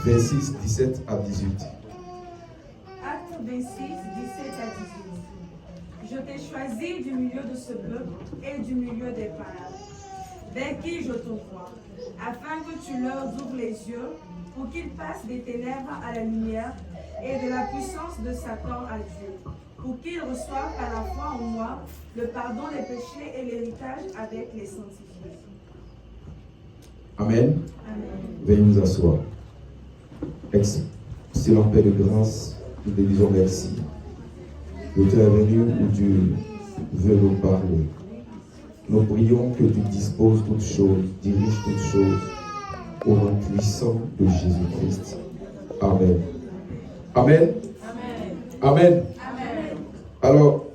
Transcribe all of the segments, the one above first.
26, 17 à 18. Acte 26, 17 à 18. Je t'ai choisi du milieu de ce peuple et du milieu des païens, vers qui je t'envoie, afin que tu leur ouvres les yeux, pour qu'ils passent des ténèbres à la lumière et de la puissance de Satan à Dieu, pour qu'ils reçoivent à la foi en moi le pardon des péchés et l'héritage avec les sanctifiés. Amen. Amen. Veuillez vous asseoir. Excellent Père de grâce, nous te disons merci. Le temps est venu où Dieu veut nous parler. Nous prions que tu disposes toutes choses, diriges toutes choses au nom puissant de Jésus-Christ. Amen. Amen. Amen. Amen. Amen. Alors,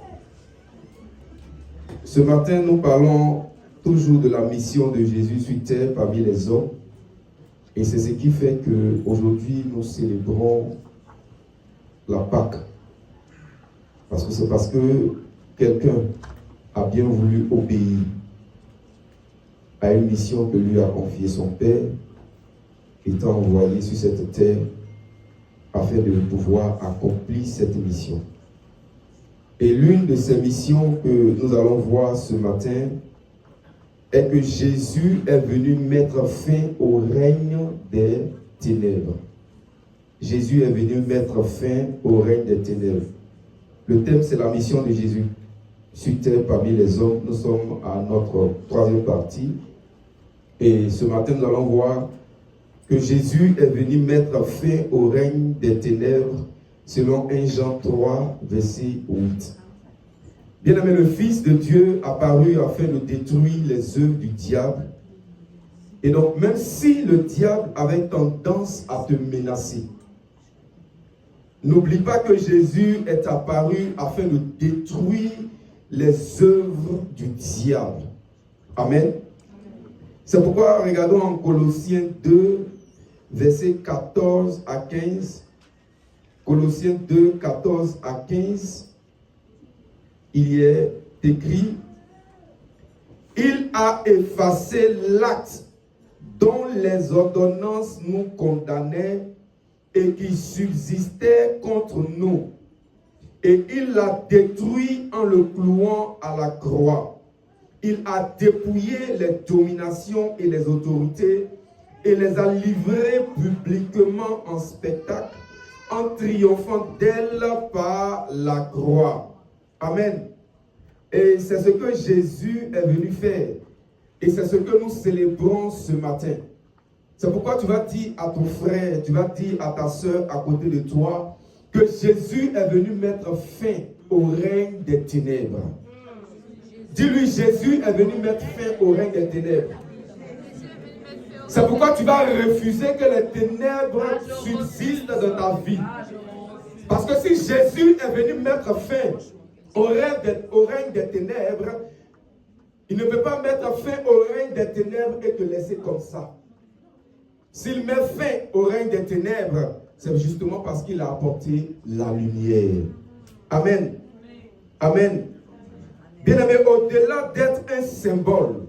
ce matin, nous parlons toujours de la mission de Jésus sur terre parmi les hommes. Et c'est ce qui fait qu'aujourd'hui, nous célébrons la Pâque. Parce que c'est parce que quelqu'un a bien voulu obéir à une mission que lui a confiée son Père, étant envoyé sur cette terre afin de pouvoir accomplir cette mission. Et l'une de ces missions que nous allons voir ce matin est que Jésus est venu mettre fin au règne des ténèbres. Jésus est venu mettre fin au règne des ténèbres. Le thème, c'est la mission de Jésus sur terre parmi les hommes. Nous sommes à notre troisième partie. Et ce matin, nous allons voir que Jésus est venu mettre fin au règne des ténèbres selon 1 Jean 3, verset 8. Bien-aimé, le Fils de Dieu apparu afin de détruire les œuvres du diable. Et donc, même si le diable avait tendance à te menacer, n'oublie pas que Jésus est apparu afin de détruire les œuvres du diable. Amen. C'est pourquoi, regardons en Colossiens 2, versets 14 à 15. Colossiens 2, 14 à 15. Il y est écrit: il a effacé l'acte dont les ordonnances nous condamnaient et qui subsistait contre nous. Et il l'a détruit en le clouant à la croix. Il a dépouillé les dominations et les autorités et les a livrées publiquement en spectacle, en triomphant d'elles par la croix. Amen. Et c'est ce que Jésus est venu faire. Et c'est ce que nous célébrons ce matin. C'est pourquoi tu vas dire à ton frère, tu vas dire à ta soeur à côté de toi, que Jésus est venu mettre fin au règne des ténèbres. Dis-lui, Jésus est venu mettre fin au règne des ténèbres. C'est pourquoi tu vas refuser que les ténèbres subsistent dans ta vie. Parce que si Jésus est venu mettre fin au règne des ténèbres, il ne peut pas mettre fin au règne des ténèbres et te laisser comme ça. S'il met fin au règne des ténèbres, c'est justement parce qu'il a apporté la lumière. Amen. Amen. Bien-aimé, au-delà d'être un symbole,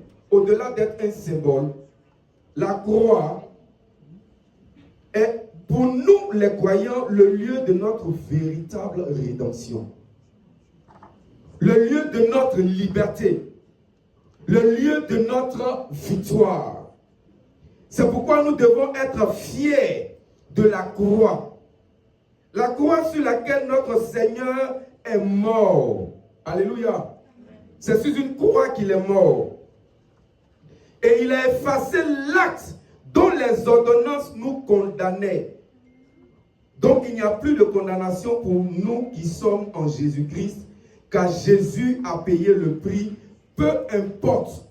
la croix est pour nous les croyants le lieu de notre véritable rédemption. Le lieu de notre liberté. Le lieu de notre victoire. C'est pourquoi nous devons être fiers de la croix. La croix sur laquelle notre Seigneur est mort. Alléluia. C'est sur une croix qu'il est mort. Et il a effacé l'acte dont les ordonnances nous condamnaient. Donc il n'y a plus de condamnation pour nous qui sommes en Jésus-Christ, car Jésus a payé le prix, peu importe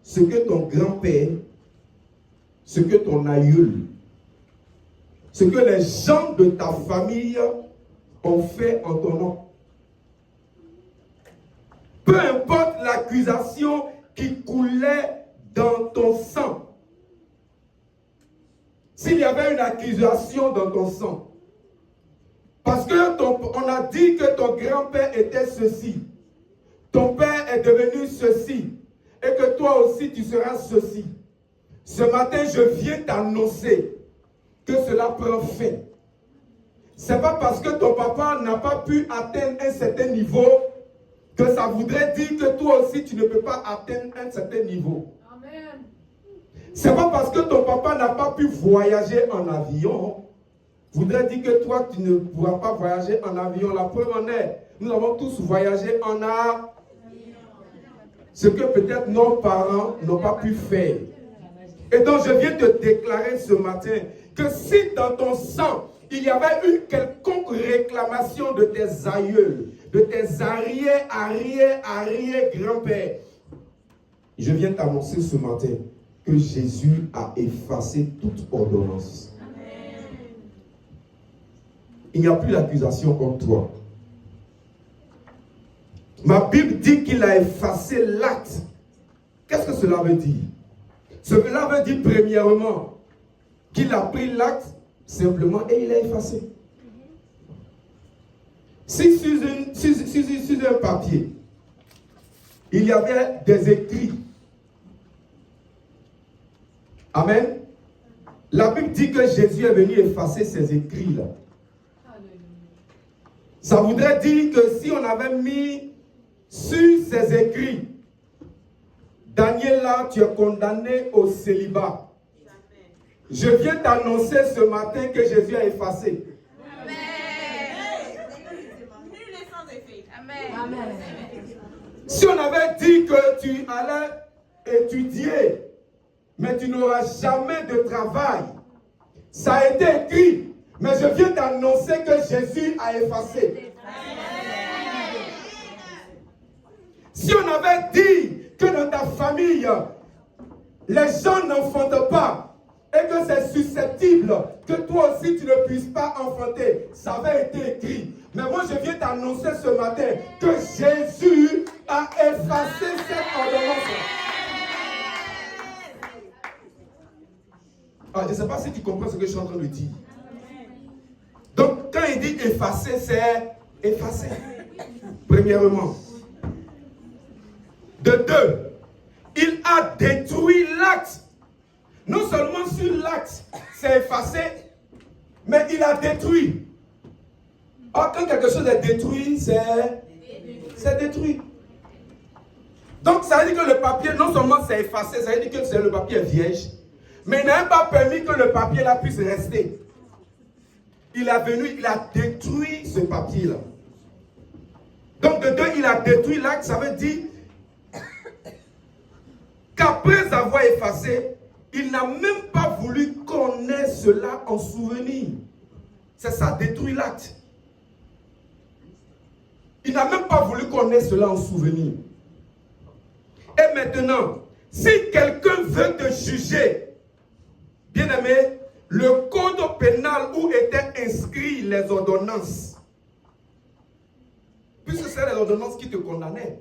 ce que ton grand-père, ce que ton aïeul, ce que les gens de ta famille ont fait en ton nom. Peu importe l'accusation qui coulait dans ton sang. S'il y avait une accusation dans ton sang, parce que on a dit que ton grand-père était ceci, ton père est devenu ceci, et que toi aussi tu seras ceci. Ce matin, je viens t'annoncer que cela cela prend fin. C'est pas parce que ton papa n'a pas pu atteindre un certain niveau que ça voudrait dire que toi aussi tu ne peux pas atteindre un certain niveau. Amen. C'est pas parce que ton papa n'a pas pu voyager en avion, voudrait dire que toi tu ne pourras pas voyager en avion. La preuve en est, nous avons tous voyagé en avion. Ce que peut-être nos parents n'ont pas pu faire. Et donc je viens te déclarer ce matin que si dans ton sang, il y avait une quelconque réclamation de tes aïeux, de tes arrière-grands-pères, je viens t'annoncer ce matin que Jésus a effacé toute ordonnance. Amen. Il n'y a plus d'accusation contre toi. Ma Bible dit qu'il a effacé l'acte. Qu'est-ce que cela veut dire? Cela veut dire premièrement qu'il a pris l'acte simplement et il l'a effacé. Si sur un papier, il y avait des écrits. Amen. La Bible dit que Jésus est venu effacer ces écrits-là. Ça voudrait dire que si on avait mis sur ces écrits, Daniel, là, tu es condamné au célibat. Je viens t'annoncer ce matin que Jésus a effacé. Amen. Si on avait dit que tu allais étudier, mais tu n'auras jamais de travail, ça a été écrit, mais je viens t'annoncer que Jésus a effacé. Si on avait dit que dans ta famille, les gens n'enfantent pas et que c'est susceptible que toi aussi tu ne puisses pas enfanter, ça avait été écrit. Mais moi je viens t'annoncer ce matin que Jésus a effacé cette ordonnance. Je ne sais pas si tu comprends ce que je suis en train de dire. Donc quand il dit effacer, c'est effacer. Premièrement. De deux, il a détruit l'acte. Non seulement sur l'acte, c'est effacé, mais il a détruit. Or, quand quelque chose est détruit, c'est détruit. Donc, ça veut dire que le papier, non seulement c'est effacé, ça veut dire que le papier est vierge, mais il n'a même pas permis que le papier là puisse rester. Il est venu, il a détruit ce papier-là. Donc, de deux, il a détruit l'acte, ça veut dire qu'après avoir effacé, il n'a même pas voulu qu'on ait cela en souvenir. C'est ça, détruire l'acte. Il n'a même pas voulu qu'on ait cela en souvenir. Et maintenant, si quelqu'un veut te juger, bien aimé, le code pénal où étaient inscrites les ordonnances, puisque c'est les ordonnances qui te condamnaient,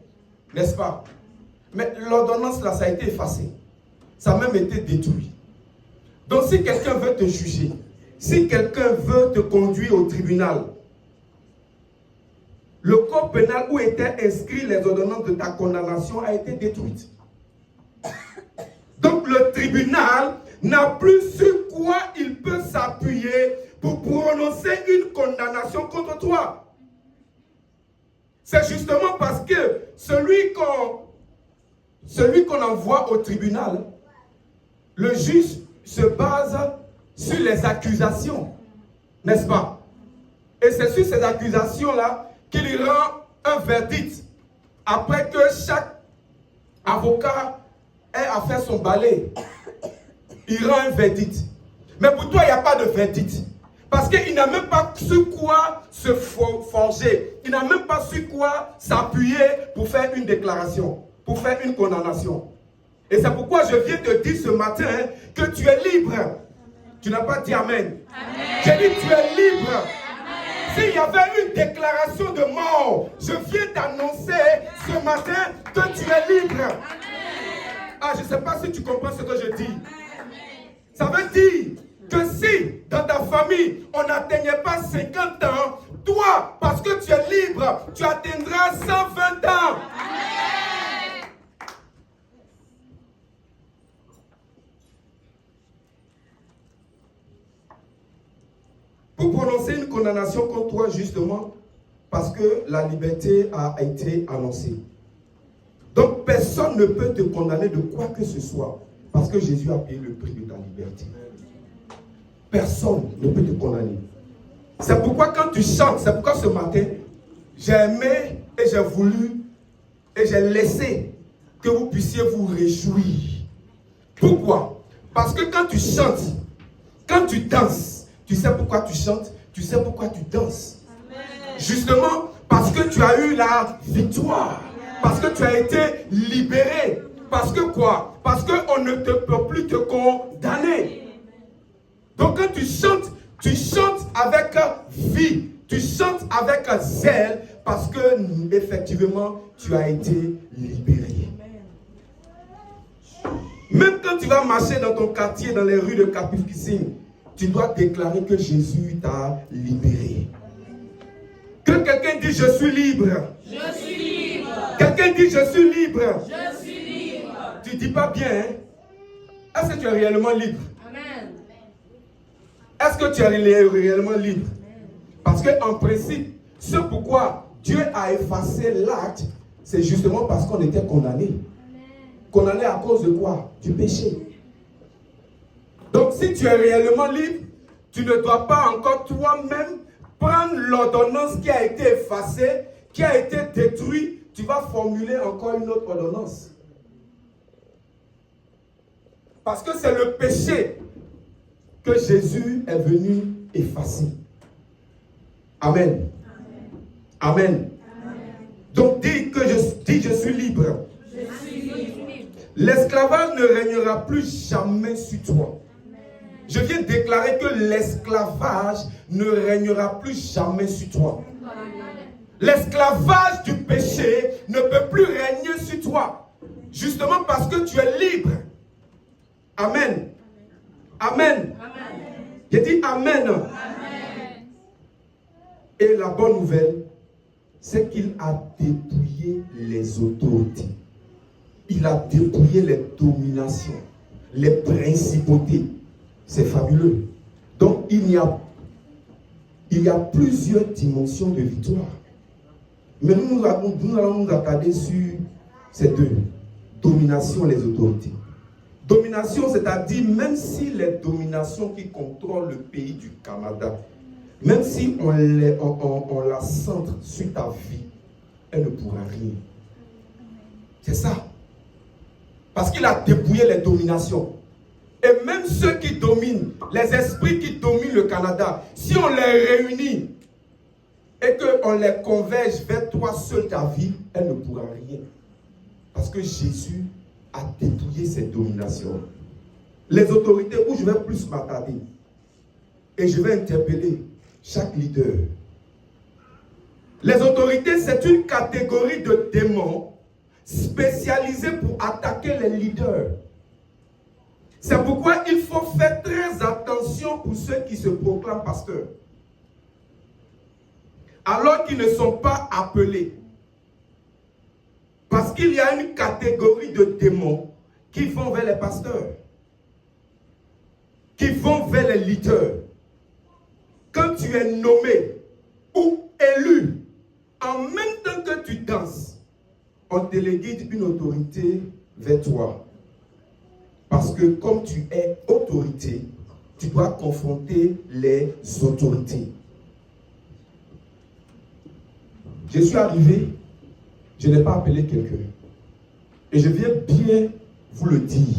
n'est-ce pas? Mais l'ordonnance là, ça a été effacé. Ça a même été détruit. Donc si quelqu'un veut te juger, si quelqu'un veut te conduire au tribunal, le code pénal où étaient inscrites les ordonnances de ta condamnation a été détruite. Donc le tribunal n'a plus sur quoi il peut s'appuyer pour prononcer une condamnation contre toi. C'est justement parce que celui qu'on envoie au tribunal, le juge se base sur les accusations, n'est-ce pas? Et c'est sur ces accusations-là qu'il rend un verdict. Après que chaque avocat ait à faire son balai, il rend un verdict. Mais pour toi, il n'y a pas de verdict. Parce qu'il n'a même pas su quoi se forger. Il n'a même pas su quoi s'appuyer pour faire une déclaration, pour faire une condamnation. Et c'est pourquoi je viens te dire ce matin que tu es libre. Tu n'as pas dit Amen. J'ai dit tu es libre. S'il y avait une déclaration de mort, je viens t'annoncer ce matin que tu es libre. Je ne sais pas si tu comprends ce que je dis. Ça veut dire que si dans ta famille on n'atteignait pas 50 ans, toi, parce que tu es libre, tu atteindras 120 ans. prononcer une condamnation contre toi justement parce que la liberté a été annoncée. Donc personne ne peut te condamner de quoi que ce soit parce que Jésus a payé le prix de ta liberté. Personne ne peut te condamner. C'est pourquoi quand tu chantes, c'est pourquoi ce matin, j'ai aimé et j'ai voulu et j'ai laissé que vous puissiez vous réjouir. Pourquoi? Parce que quand tu chantes, quand tu danses, tu sais pourquoi tu chantes, tu sais pourquoi tu danses. Amen. Justement, parce que tu as eu la victoire. Parce que tu as été libéré. Parce que quoi? Parce qu'on ne peut plus te condamner. Donc quand tu chantes avec vie. Tu chantes avec zèle parce que effectivement tu as été libéré. Même quand tu vas marcher dans ton quartier, dans les rues de Capucine, tu dois déclarer que Jésus t'a libéré. Que quelqu'un dise je suis libre. Je suis libre. Quelqu'un dit je suis libre. Je suis libre. Tu dis pas bien, hein? Est-ce que tu es réellement libre? Amen. Est-ce que tu es réellement libre? Parce qu'en principe, ce pourquoi Dieu a effacé l'acte, c'est justement parce qu'on était condamné. Condamné à cause de quoi? Du péché. Donc si tu es réellement libre, tu ne dois pas encore toi-même prendre l'ordonnance qui a été effacée, qui a été détruite. Tu vas formuler encore une autre ordonnance. Parce que c'est le péché que Jésus est venu effacer. Amen. Amen. Amen. Donc dis que je suis libre. Je suis libre. L'esclavage ne régnera plus jamais sur toi. Je viens de déclarer que l'esclavage ne régnera plus jamais sur toi. L'esclavage du péché ne peut plus régner sur toi. Justement parce que tu es libre. Amen. Amen. J'ai dit amen. Amen. Et la bonne nouvelle, c'est qu'il a dépouillé les autorités. Il a dépouillé les dominations, les principautés. C'est fabuleux. Donc, il y a plusieurs dimensions de victoire. Mais nous allons nous attarder sur ces deux. Domination, les autorités. Domination, c'est-à-dire, même si les dominations qui contrôlent le pays du Canada, même si on la centre sur ta vie, elle ne pourra rien. C'est ça. Parce qu'il a dépouillé les dominations. Et même ceux qui dominent, les esprits qui dominent le Canada, si on les réunit et qu'on les converge vers toi seul ta vie, elle ne pourra rien. Parce que Jésus a dépouillé ces dominations. Les autorités, où je vais plus m'attarder, et je vais interpeller chaque leader. Les autorités, c'est une catégorie de démons spécialisés pour attaquer les leaders. C'est pourquoi il faut faire très attention pour ceux qui se proclament pasteurs. Alors qu'ils ne sont pas appelés. Parce qu'il y a une catégorie de démons qui vont vers les pasteurs. Qui vont vers les leaders. Quand tu es nommé ou élu, en même temps que tu danses, on délégue une autorité vers toi. Parce que comme tu es autorité, tu dois confronter les autorités. Je suis arrivé, je n'ai pas appelé quelqu'un. Et je viens bien vous le dire.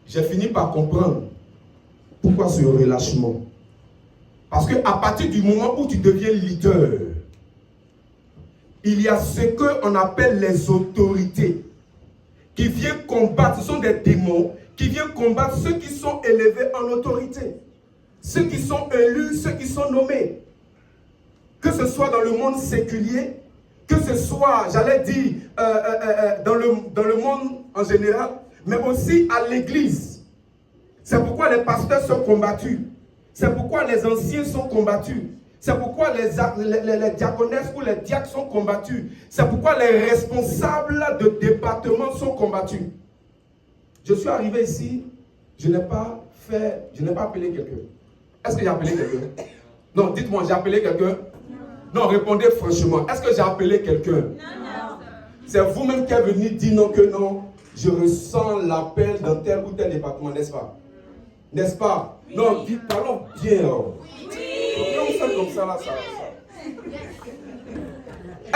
J'ai fini par comprendre pourquoi ce relâchement. Parce qu'à partir du moment où tu deviens leader, il y a ce qu'on appelle les autorités qui viennent combattre, ce sont des démons qui viennent combattre ceux qui sont élevés en autorité, ceux qui sont élus, ceux qui sont nommés. Que ce soit dans le monde séculier, que ce soit, j'allais dire, dans le monde en général, mais aussi à l'église. C'est pourquoi les pasteurs sont combattus. C'est pourquoi les anciens sont combattus. C'est pourquoi les diaconesses ou les diacres sont combattus. C'est pourquoi les responsables de département sont combattus. Je suis arrivé ici, je n'ai pas appelé quelqu'un. Est-ce que j'ai appelé quelqu'un? Non, dites-moi, j'ai appelé quelqu'un? Non, répondez franchement. Est-ce que j'ai appelé quelqu'un? Non. C'est vous-même qui êtes venu dire non que non. Je ressens l'appel dans tel ou tel département, n'est-ce pas? N'est-ce pas? Oui. Non, parlons bien. Oui. Pourquoi on fait comme ça là, ça?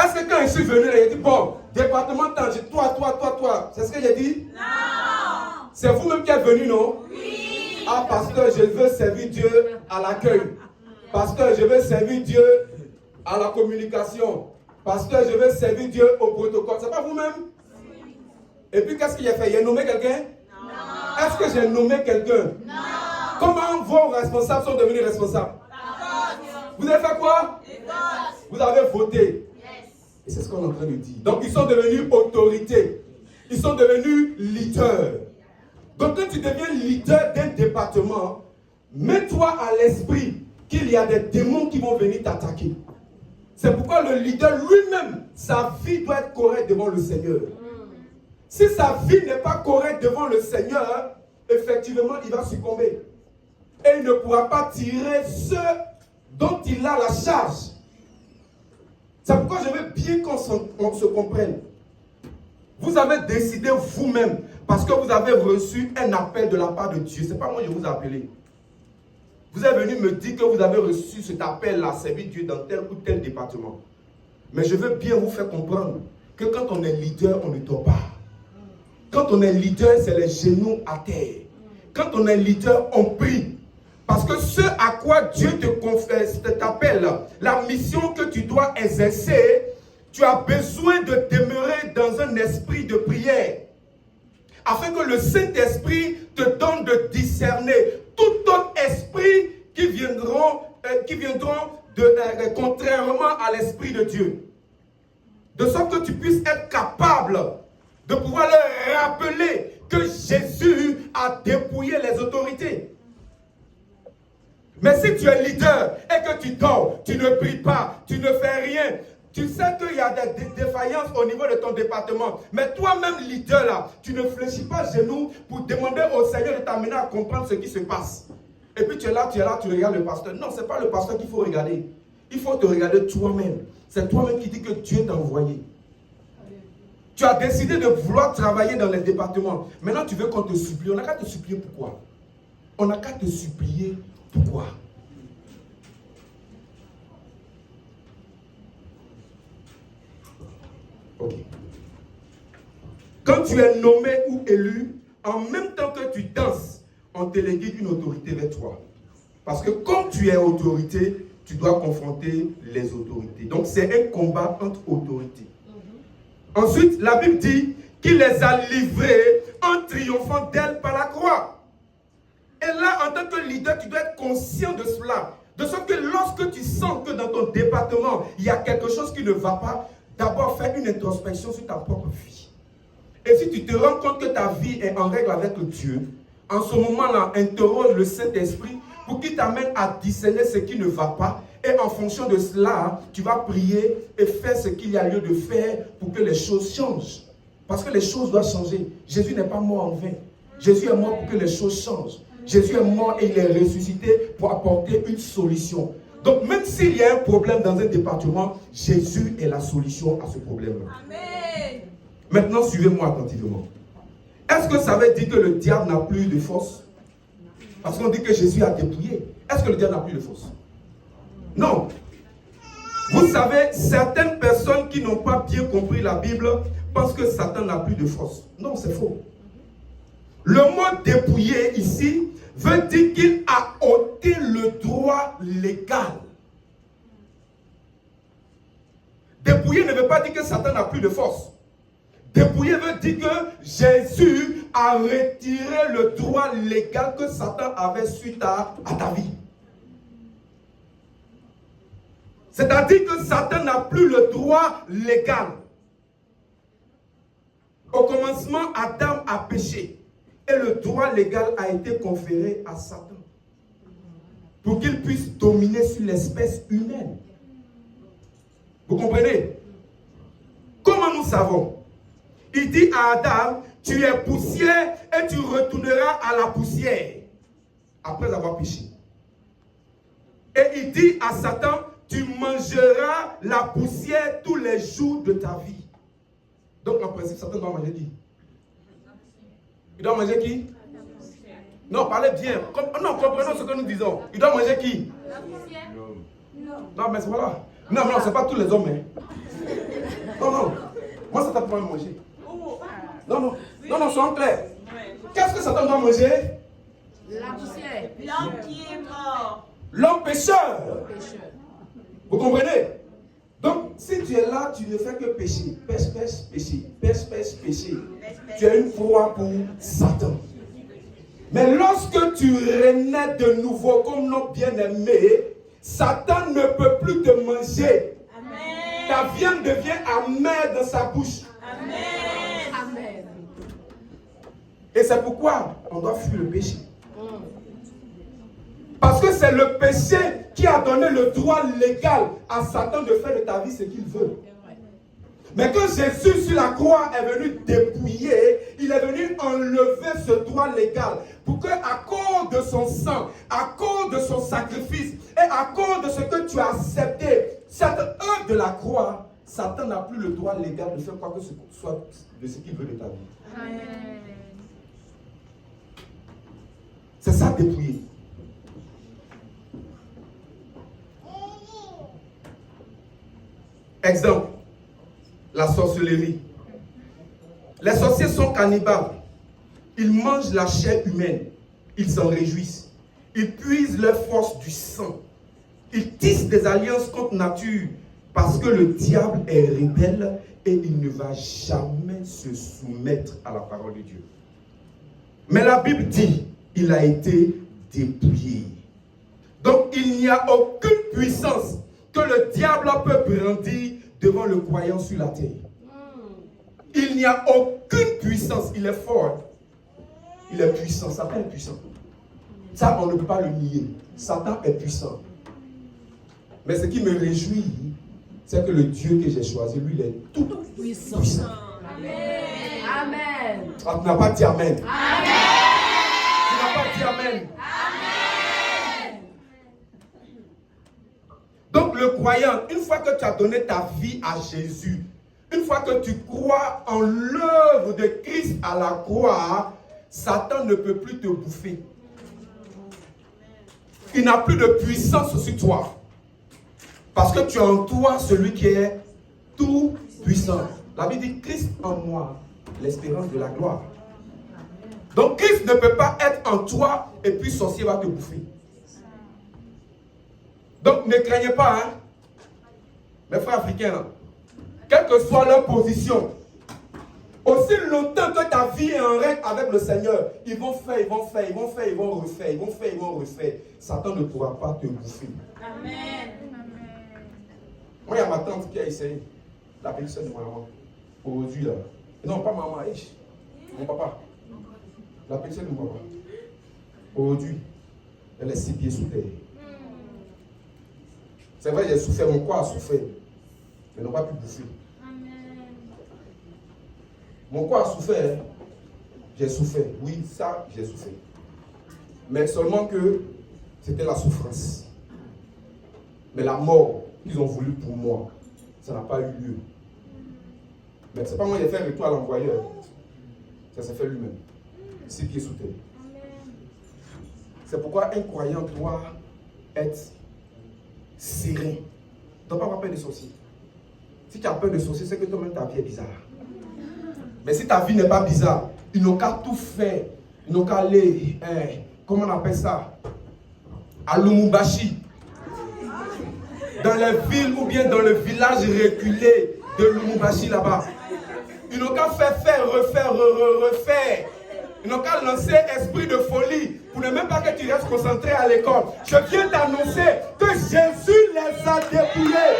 Est-ce que quand je suis venu, il a dit, bon, département tant, toi. C'est ce que j'ai dit? Non. C'est vous-même qui êtes venu, non? Oui. Ah, pasteur, je veux servir Dieu à l'accueil. Pasteur, je veux servir Dieu à la communication. Pasteur, je veux servir Dieu au protocole. C'est pas vous-même? Oui. Et puis, qu'est-ce qu'il a fait? Il a nommé quelqu'un? Non. Est-ce que j'ai nommé quelqu'un? Non. Comment vos responsables sont devenus responsables? Vous avez fait quoi? Vous avez voté. Et c'est ce qu'on est en train de dire. Donc, ils sont devenus autorités. Ils sont devenus leaders. Donc, quand tu deviens leader d'un département, mets-toi à l'esprit qu'il y a des démons qui vont venir t'attaquer. C'est pourquoi le leader lui-même, sa vie doit être correcte devant le Seigneur. Si sa vie n'est pas correcte devant le Seigneur, effectivement, il va succomber. Et il ne pourra pas tirer ceux dont il a la charge. C'est pourquoi je veux bien qu'on se comprenne. Vous avez décidé vous-même, parce que vous avez reçu un appel de la part de Dieu. Ce n'est pas moi qui vous ai appelé. Vous êtes venu me dire que vous avez reçu cet appel-là, servir Dieu dans tel ou tel département. Mais je veux bien vous faire comprendre que quand on est leader, on ne dort pas. Quand on est leader, c'est les genoux à terre. Quand on est leader, on prie. Parce que ce à quoi Dieu te confesse, t'appelle, la mission que tu dois exercer, tu as besoin de demeurer dans un esprit de prière. Afin que le Saint-Esprit te donne de discerner tout autre esprit qui viendront contrairement à l'Esprit de Dieu. De sorte que tu puisses être capable de pouvoir leur rappeler que Jésus a dépouillé les autorités. Mais si tu es leader et que tu dors, tu ne pries pas, tu ne fais rien, tu sais qu'il y a des défaillances au niveau de ton département. Mais toi-même, leader, là, tu ne fléchis pas genoux pour demander au Seigneur de t'amener à comprendre ce qui se passe. Et puis tu es là, tu regardes le pasteur. Non, ce n'est pas le pasteur qu'il faut regarder. Il faut te regarder toi-même. C'est toi-même qui dis que Dieu t'a envoyé. Tu as décidé de vouloir travailler dans les départements. Maintenant, tu veux qu'on te supplie. On n'a qu'à te supplier pourquoi? On n'a qu'à te supplier pourquoi? Ok. Quand tu es nommé ou élu, en même temps que tu danses, on te lègue une autorité vers toi. Parce que comme tu es autorité, tu dois confronter les autorités. Donc c'est un combat entre autorités. Ensuite, la Bible dit qu'il les a livrés en triomphant d'elle par la croix. Et là, en tant que leader, tu dois être conscient de cela. De sorte que lorsque tu sens que dans ton département, il y a quelque chose qui ne va pas, d'abord fais une introspection sur ta propre vie. Et si tu te rends compte que ta vie est en règle avec Dieu, en ce moment-là, interroge le Saint-Esprit pour qu'il t'amène à discerner ce qui ne va pas. Et en fonction de cela, tu vas prier et faire ce qu'il y a lieu de faire pour que les choses changent. Parce que les choses doivent changer. Jésus n'est pas mort en vain. Jésus est mort pour que les choses changent. Jésus est mort et il est ressuscité pour apporter une solution. Donc même s'il y a un problème dans un département, Jésus est la solution à ce problème-là. Amen. Maintenant, suivez-moi attentivement. Est-ce que ça veut dire que le diable n'a plus de force? Parce qu'on dit que Jésus a dépouillé. Est-ce que le diable n'a plus de force? Non. Vous savez, certaines personnes qui n'ont pas bien compris la Bible pensent que Satan n'a plus de force. Non, c'est faux. Le mot dépouiller ici veut dire qu'il a ôté le droit légal. Dépouiller ne veut pas dire que Satan n'a plus de force. Dépouiller veut dire que Jésus a retiré le droit légal que Satan avait suite à ta vie. C'est-à-dire que Satan n'a plus le droit légal. Au commencement, Adam a péché. Et le droit légal a été conféré à Satan. Pour qu'il puisse dominer sur l'espèce humaine. Vous comprenez? Comment nous savons? Il dit à Adam, tu es poussière et tu retourneras à la poussière. Après avoir péché. Et il dit à Satan, tu mangeras la poussière tous les jours de ta vie. Donc en principe, Satan doit manger qui? Il doit manger qui? Non, parlez bien. Non, comprenons ce que nous disons. Il doit manger qui? La poussière. Non, mais voilà. Non, ce n'est pas tous les hommes. Hein. Non. Moi, Satan peut manger. Non, soyons clairs. Qu'est-ce que Satan doit manger? La poussière. L'homme qui est mort. L'homme pécheur. Vous comprenez? Donc, si tu es là, tu ne fais que pécher. Pécher. Tu es une proie pour Satan. Mais lorsque tu renais de nouveau comme notre bien-aimé, Satan ne peut plus te manger. Amen. Ta viande devient amère dans sa bouche. Amen. Et c'est pourquoi on doit fuir le péché. Parce que c'est le péché qui a donné le droit légal à Satan de faire de ta vie ce qu'il veut. Mais quand Jésus sur la croix est venu dépouiller, il est venu enlever ce droit légal pour que, à cause de son sang, à cause de son sacrifice et à cause de ce que tu as accepté, cette œuvre de la croix, Satan n'a plus le droit légal de faire quoi que ce soit de ce qu'il veut de ta vie. Amen. C'est ça dépouiller. Exemple, la sorcellerie. Les sorciers sont cannibales. Ils mangent la chair humaine. Ils s'en réjouissent. Ils puisent leur force du sang. Ils tissent des alliances contre nature parce que le diable est rebelle et il ne va jamais se soumettre à la parole de Dieu. Mais la Bible dit, il a été dépouillé. Donc il n'y a aucune puissance que le diable peut brandir devant le croyant sur la terre. Il n'y a aucune puissance. Il est fort. Il est puissant. Satan est puissant. Ça, on ne peut pas le nier. Satan est puissant. Mais ce qui me réjouit, c'est que le Dieu que j'ai choisi, lui, il est tout puissant. Amen. Amen. Ah, tu n'as pas dit Amen. Amen. Tu n'as pas dit Amen. Amen. Donc le croyant, une fois que tu as donné ta vie à Jésus, une fois que tu crois en l'œuvre de Christ à la croix, Satan ne peut plus te bouffer. Il n'a plus de puissance sur toi. Parce que tu as en toi celui qui est tout puissant. La Bible dit Christ en moi, l'espérance de la gloire. Donc Christ ne peut pas être en toi et puis sorcier va te bouffer. Donc ne craignez pas, hein, mes frères africains, quelle que soit leur position, aussi longtemps que ta vie est en règle avec le Seigneur, ils vont refaire. Satan ne pourra pas te bouffer. Amen. Moi, il y a ma tante qui a essayé, la petite soeur de maman, aujourd'hui là. Non, pas maman, mon papa. La petite soeur de mon papa. Aujourd'hui, elle est 6 pieds sous terre. C'est vrai, j'ai souffert, mon corps a souffert. Mais n'ont pas pu bouffer. Mon corps a souffert. J'ai souffert. Oui, ça, j'ai souffert. Mais seulement que c'était la souffrance. Mais la mort qu'ils ont voulu pour moi, ça n'a pas eu lieu. Mais c'est pas moi qui ai fait un retour à l'envoyeur. Ça s'est fait lui-même. 6 pieds sous terre. C'est pourquoi un croyant doit être serein. Tu ne dois pas avoir peur des sorciers. Si tu as peur des sorciers, c'est que toi-même ta vie est bizarre. Mais si ta vie n'est pas bizarre, ils n'ont qu'à tout faire. Ils n'ont qu'à aller, comment on appelle ça? À Lumumbashi. Dans les villes ou bien dans le village reculé de Lumumbashi là-bas. Ils n'ont qu'à refaire. Ils n'ont qu'à lancer esprit de folie pour ne même pas que tu restes concentré à l'école. Je viens d'annoncer que Jésus les a dépouillés.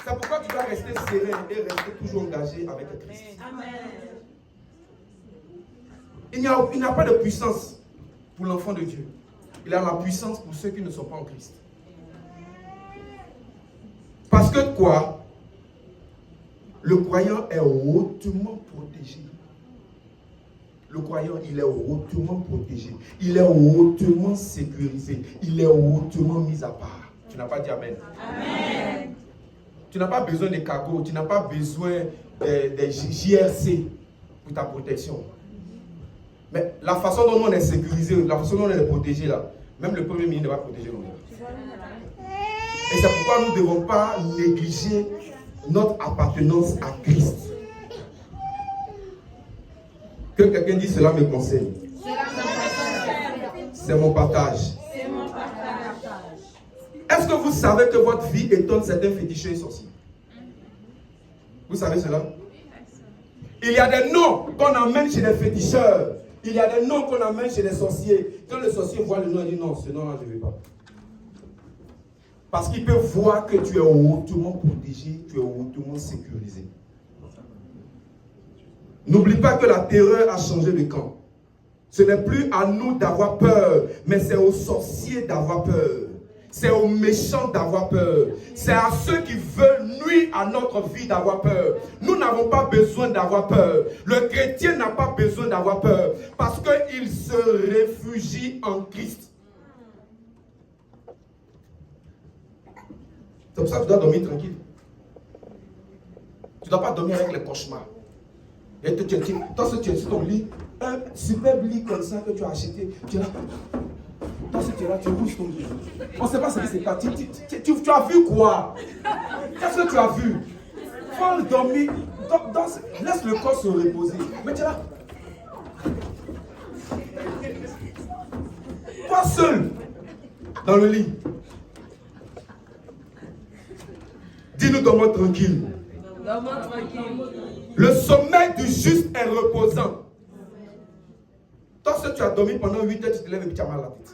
C'est pourquoi tu dois rester serein et rester toujours engagé avec le Christ. Il n'y a pas de puissance pour l'enfant de Dieu. Il a la puissance pour ceux qui ne sont pas en Christ. Parce que quoi? Le croyant est hautement protégé. le croyant, il est hautement protégé, il est hautement sécurisé, il est hautement mis à part. Tu n'as pas dit Amen. Amen. Tu n'as pas besoin des cargos, tu n'as pas besoin des JRC pour ta protection. Mais la façon dont on est sécurisé, la façon dont on est protégé là, même le Premier ministre ne va protéger nous. Et c'est pourquoi nous ne devons pas négliger notre appartenance à Christ. Que quelqu'un dise cela me concerne. C'est mon partage. Est-ce que vous savez que votre vie étonne certains féticheurs et sorciers? Vous savez cela? Il y a des noms qu'on amène chez les féticheurs. Il y a des noms qu'on amène chez les sorciers. Quand le sorcier voit le nom, il dit non, ce nom-là, je ne veux pas. Parce qu'il peut voir que tu es hautement protégé, tu es hautement sécurisé. N'oublie pas que la terreur a changé de camp. Ce n'est plus à nous d'avoir peur, mais c'est aux sorciers d'avoir peur. C'est aux méchants d'avoir peur. C'est à ceux qui veulent nuire à notre vie d'avoir peur. Nous n'avons pas besoin d'avoir peur. Le chrétien n'a pas besoin d'avoir peur parce qu'il se réfugie en Christ. C'est pour ça que tu dois dormir tranquille. Tu ne dois pas dormir avec les cauchemars. Et toi, tu es sur ton lit, un superbe lit comme ça que tu as acheté, tu es là. Toi, tu es là, tu bouges ton lit. On ne sait pas ce qui s'est passé. Tu as vu quoi? Qu'est-ce que tu as vu? Il faut dormir. Laisse le corps se reposer. Mais tu es là. Toi seul, dans le lit. Dis-nous, dormons tranquille. Dormons tranquille. Le sommeil du juste est reposant. Toi, si tu as dormi pendant 8 heures, tu te lèves et puis tu as mal à la tête.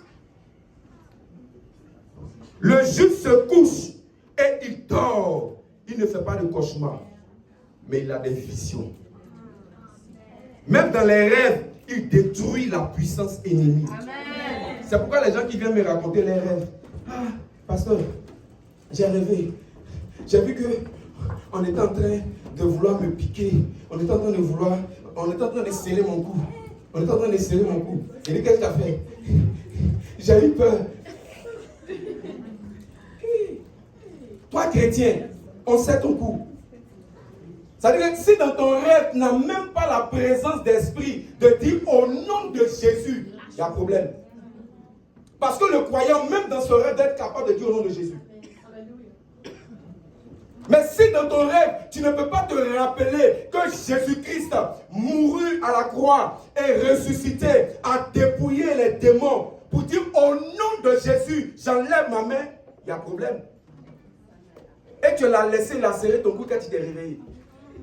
Le juste se couche et il dort. Il ne fait pas de cauchemar, mais il a des visions. Même dans les rêves, il détruit la puissance ennemie. C'est pourquoi les gens qui viennent me raconter les rêves. Ah, pasteur, j'ai rêvé. J'ai vu qu'on était en train de vouloir me piquer. On était en train de serrer mon cou. On était en train de serrer mon cou. Et lui, qu'est-ce que tu as fait? J'ai eu peur. Toi, chrétien, on serre ton cou. Ça veut dire que si dans ton rêve, tu n'as même pas la présence d'esprit de dire au nom de Jésus, il y a un problème. Parce que le croyant, même dans ce rêve, d'être capable de dire au nom de Jésus. Mais si dans ton rêve, tu ne peux pas te rappeler que Jésus-Christ mourut à la croix et ressuscité, a dépouillé les démons pour dire au nom de Jésus, j'enlève ma main, il y a un problème. Et tu l'as laissé lacérer ton cou quand tu t'es réveillé.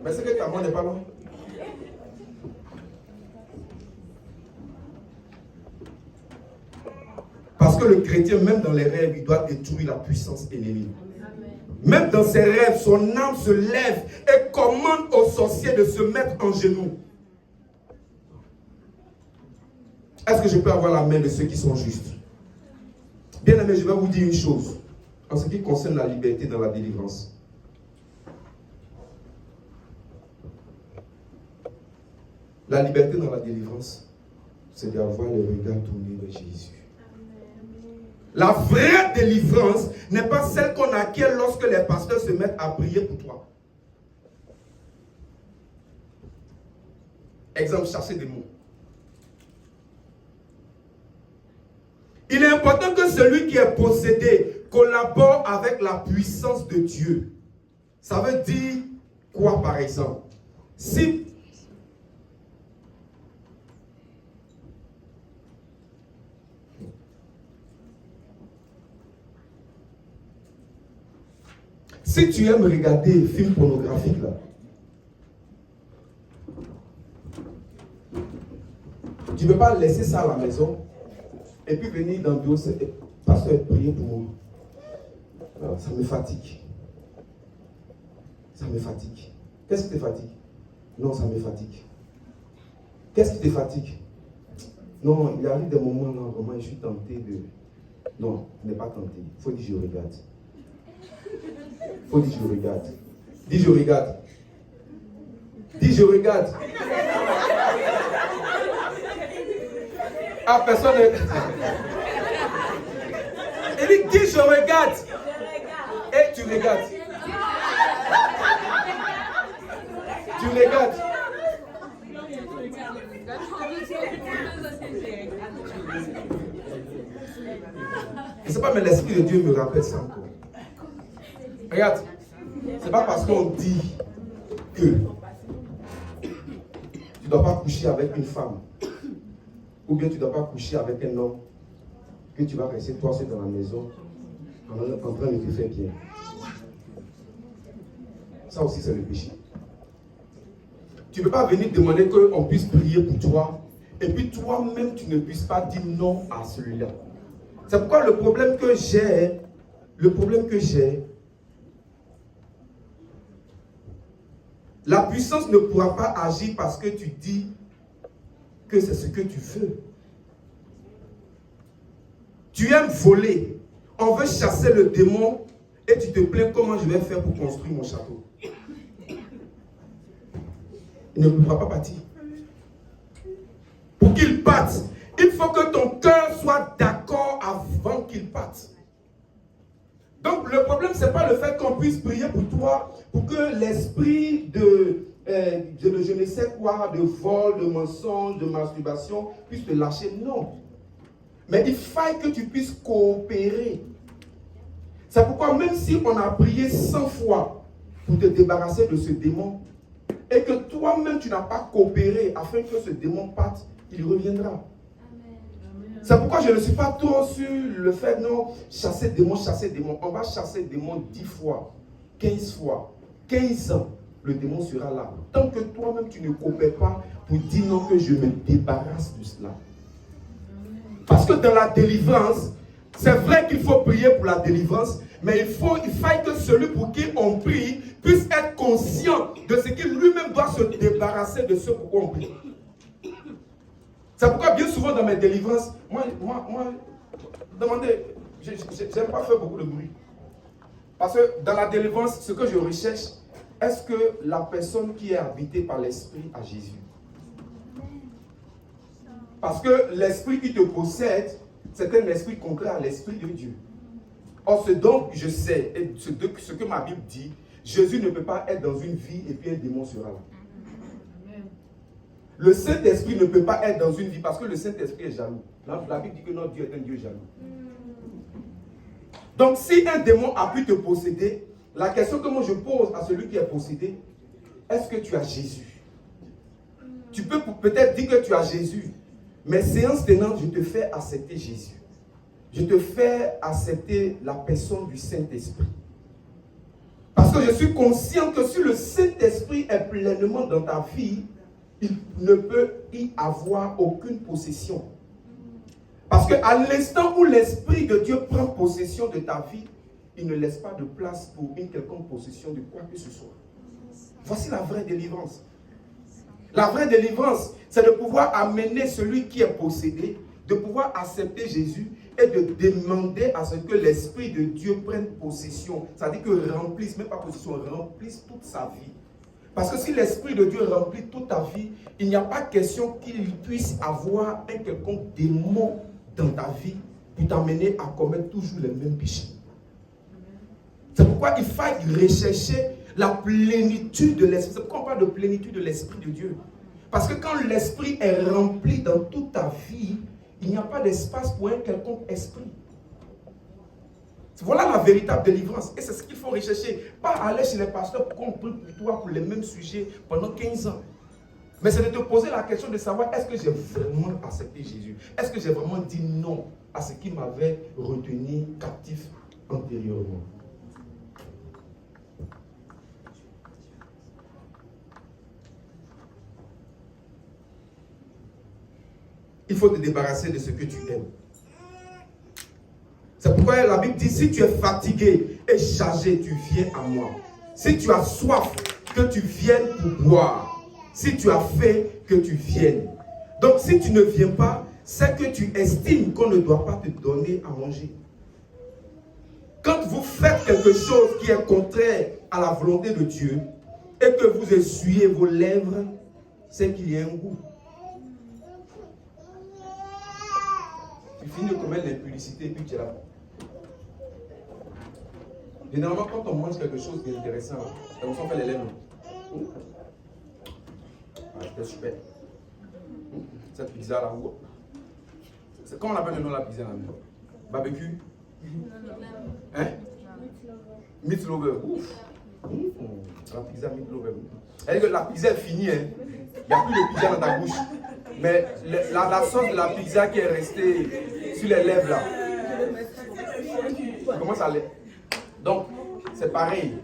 Mais c'est que ta main n'est pas loin. Parce que le chrétien, même dans les rêves, il doit détruire la puissance ennemie. Même dans ses rêves, son âme se lève et commande aux sorciers de se mettre en genoux. Est-ce que je peux avoir la main de ceux qui sont justes? Bien aimé, je vais vous dire une chose en ce qui concerne la liberté dans la délivrance. La liberté dans la délivrance, c'est d'avoir le regard tourné vers Jésus. La vraie délivrance n'est pas celle qu'on acquiert lorsque les pasteurs se mettent à prier pour toi. Exemple, chasser des mots. Il est important que celui qui est possédé collabore avec la puissance de Dieu. Ça veut dire quoi, par exemple? Si tu aimes regarder des films pornographiques, là, tu ne peux pas laisser ça à la maison et puis venir dans le bureau, pasteur, prier pour moi. Alors, ça me fatigue. Ça me fatigue. Qu'est-ce qui te fatigue? Non, ça me fatigue. Qu'est-ce qui te fatigue? Non, il arrive des moments là, vraiment, je suis tenté de... Non, tu n'es pas tenté. Il faut dire je regarde. Il faut dire je regarde. Dis je regarde. Dis je regarde. Ah, personne ne... Il dit, dis je regarde. Et tu regardes. Tu regardes. Je ne sais pas, mais l'Esprit de Dieu me rappelle ça encore. Regarde, c'est pas parce qu'on dit que tu ne dois pas coucher avec une femme ou bien tu ne dois pas coucher avec un homme que tu vas rester toi seul dans la maison en train de te faire bien. Ça aussi c'est le péché. Tu ne peux pas venir demander qu'on puisse prier pour toi et puis toi-même tu ne puisses pas dire non à celui-là. C'est pourquoi le problème que j'ai, la puissance ne pourra pas agir parce que tu dis que c'est ce que tu veux. Tu aimes voler. On veut chasser le démon et tu te plains comment je vais faire pour construire mon château. Il ne pourra pas partir. Pour qu'il parte, il faut que ton cœur soit d'accord avant qu'il parte. Donc le problème, ce n'est pas le fait qu'on puisse prier pour toi, pour que l'esprit de je ne sais quoi, de vol, de mensonge, de masturbation, puisse te lâcher. Non. Mais il faille que tu puisses coopérer. C'est pourquoi même si on a prié 100 fois pour te débarrasser de ce démon, et que toi-même tu n'as pas coopéré afin que ce démon parte, il reviendra. C'est pourquoi je ne suis pas trop sur le fait, non, chasser démon. On va chasser démon 10 fois, 15 fois, 15 ans, le démon sera là. Tant que toi-même tu ne coopères pas pour dire non, que je me débarrasse de cela. Parce que dans la délivrance, c'est vrai qu'il faut prier pour la délivrance, mais il faille que celui pour qui on prie puisse être conscient de ce qu'il lui-même doit se débarrasser de ce pour quoi on prie. C'est pourquoi bien souvent dans mes délivrances, moi demandez, je n'aime pas faire beaucoup de bruit. Parce que dans la délivrance, ce que je recherche, est-ce que la personne qui est habitée par l'Esprit a Jésus? Parce que l'Esprit qui te possède, c'est un esprit contraire à l'Esprit de Dieu. Or, ce dont je sais, et ce que ma Bible dit, Jésus ne peut pas être dans une vie et puis un démon sera là. Le Saint-Esprit ne peut pas être dans une vie parce que le Saint-Esprit est jaloux. La Bible dit que notre Dieu est un Dieu jaloux. Donc, si un démon a pu te posséder, la question que moi je pose à celui qui est possédé, est-ce que tu as Jésus? Tu peux peut-être dire que tu as Jésus, mais séance tenante, je te fais accepter Jésus. Je te fais accepter la personne du Saint-Esprit. Parce que je suis conscient que si le Saint-Esprit est pleinement dans ta vie, il ne peut y avoir aucune possession. Parce qu'à l'instant où l'Esprit de Dieu prend possession de ta vie, il ne laisse pas de place pour une quelconque possession de quoi que ce soit. Voici la vraie délivrance. La vraie délivrance, c'est de pouvoir amener celui qui est possédé, de pouvoir accepter Jésus et de demander à ce que l'Esprit de Dieu prenne possession. C'est-à-dire que remplisse, même pas possession, remplisse toute sa vie. Parce que si l'Esprit de Dieu remplit toute ta vie, il n'y a pas question qu'il puisse avoir un quelconque démon dans ta vie pour t'amener à commettre toujours les mêmes péchés. C'est pourquoi il faut rechercher la plénitude de l'Esprit. C'est pourquoi on parle de plénitude de l'Esprit de Dieu. Parce que quand l'Esprit est rempli dans toute ta vie, il n'y a pas d'espace pour un quelconque esprit. Voilà la véritable délivrance. Et c'est ce qu'il faut rechercher. Pas aller chez les pasteurs pour qu'on prie pour toi pour les mêmes sujets pendant 15 ans. Mais c'est de te poser la question de savoir, est-ce que j'ai vraiment accepté Jésus? Est-ce que j'ai vraiment dit non à ce qui m'avait retenu captif antérieurement? Il faut te débarrasser de ce que tu aimes. C'est pourquoi la Bible dit, si tu es fatigué et chargé, tu viens à moi. Si tu as soif, que tu viennes pour boire. Si tu as faim, que tu viennes. Donc si tu ne viens pas, c'est que tu estimes qu'on ne doit pas te donner à manger. Quand vous faites quelque chose qui est contraire à la volonté de Dieu et que vous essuyez vos lèvres, c'est qu'il y a un goût. Tu finis de commettre l'impudicité et puis tu es là. Généralement, quand on mange quelque chose d'intéressant, on s'en fait les lèvres. Ah, c'était super. Cette pizza là, c'est comment on appelle le nom de la pizza là? Barbecue? Hein? Meat lover. Ouf. La pizza meat lover. Elle dit que la pizza est finie, hein. Il n'y a plus de pizza dans ta bouche. Mais la sauce de la pizza qui est restée sur les lèvres là. Comment ça l'est? Donc, c'est pareil.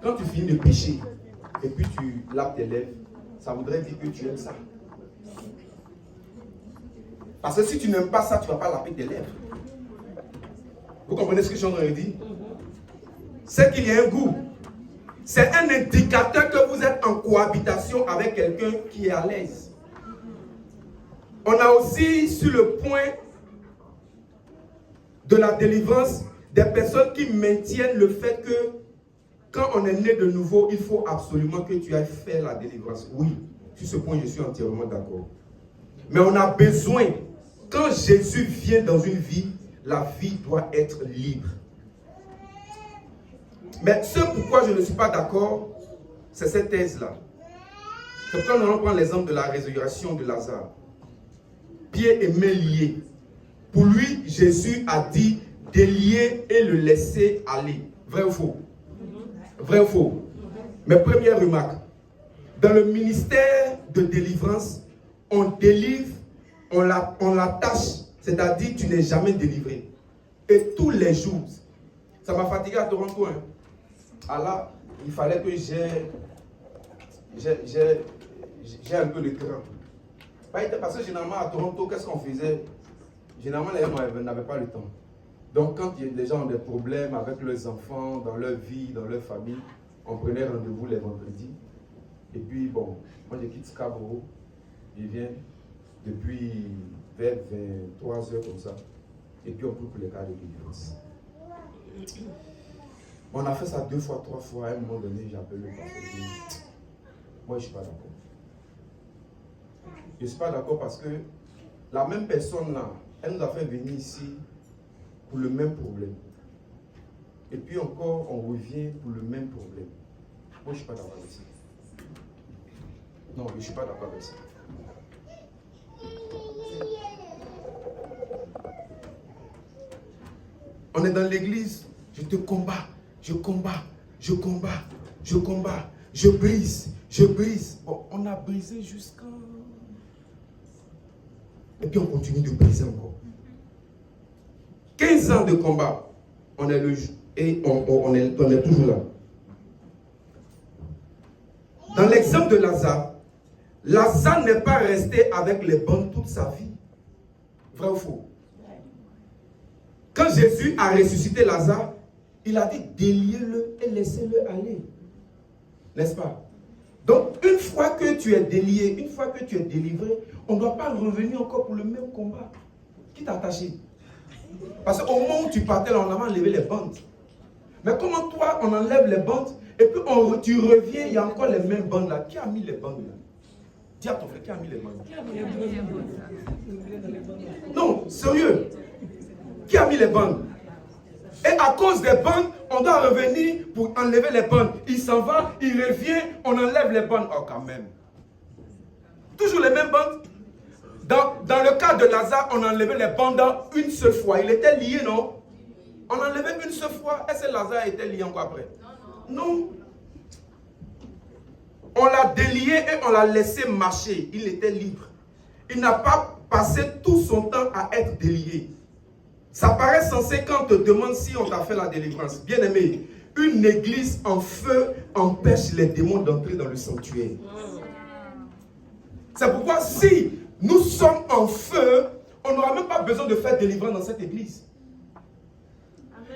Quand tu finis de pécher et puis tu laves tes lèvres, ça voudrait dire que tu aimes ça. Parce que si tu n'aimes pas ça, tu ne vas pas laver tes lèvres. Vous comprenez ce que je suis en train de dire? C'est qu'il y a un goût. C'est un indicateur que vous êtes en cohabitation avec quelqu'un qui est à l'aise. On a aussi sur le point de la délivrance des personnes qui maintiennent le fait que quand on est né de nouveau, il faut absolument que tu ailles faire la délivrance. Oui, sur ce point, je suis entièrement d'accord. Mais on a besoin, quand Jésus vient dans une vie, la vie doit être libre. Mais ce pourquoi je ne suis pas d'accord, c'est cette thèse-là. C'est quand nous allons prendre l'exemple de la résurrection de Lazare. Pieds et mains liés. Pour lui, Jésus a dit délier et le laisser aller. Vrai ou faux? Vrai ou faux? Mes premières remarques. Dans le ministère de délivrance, on délivre, on l'attache, c'est-à-dire tu n'es jamais délivré. Et tous les jours, ça m'a fatigué à Toronto. Hein. Ah là, il fallait que j'ai un peu de cran. Parce que généralement à Toronto, qu'est-ce qu'on faisait? Généralement, les gens n'avaient pas le temps. Donc, quand les gens ont des problèmes avec leurs enfants, dans leur vie, dans leur famille, on prenait rendez-vous les vendredis. Et puis, bon, moi je quitte Scarborough, je viens depuis vers 23 heures comme ça. Et puis, on prie pour les cas de délivrance. On a fait ça 2 fois, 3 fois. À un moment donné, j'appelle le pasteur. Moi, je ne suis pas d'accord. Je ne suis pas d'accord parce que la même personne là, elle nous a fait venir ici pour le même problème. Et puis encore, on revient pour le même problème. Moi, je ne suis pas d'accord avec ça. Non, je ne suis pas d'accord avec ça. On est dans l'église, je te combats, je combats, je combats, je combats, je brise, je brise. Bon, on a brisé jusqu'à... Et puis on continue de briser encore. 15 ans de combat, on est on est toujours là. Dans l'exemple de Lazare, Lazare n'est pas resté avec les bandes toute sa vie. Vrai ou faux? Quand Jésus a ressuscité Lazare, il a dit déliez-le et laissez-le aller. N'est-ce pas? Donc, une fois que tu es délié, une fois que tu es délivré, on ne doit pas revenir encore pour le même combat. Qui t'a attaché? Parce qu'au moment où tu partais, là, on avait enlevé les bandes. Mais comment toi, on enlève les bandes et puis tu reviens, il y a encore les mêmes bandes là. Qui a mis les bandes là? Dis à ton frère, qui a mis les bandes? Non, sérieux. Qui a mis les bandes? Et à cause des bandes, on doit revenir pour enlever les bandes. Il s'en va, il revient, on enlève les bandes. Oh, quand même. Toujours les mêmes bandes. Dans le cas de Lazare, on enlevait les bandes une seule fois. Il était lié, non? On enlevait une seule fois. Est-ce que Lazare était lié encore après? Non. On l'a délié et on l'a laissé marcher. Il était libre. Il n'a pas passé tout son temps à être délié. Ça paraît sensé quand on te demande si on t'a fait la délivrance. Bien aimé, une église en feu empêche les démons d'entrer dans le sanctuaire. C'est pourquoi si nous sommes en feu, on n'aura même pas besoin de faire délivrance dans cette église.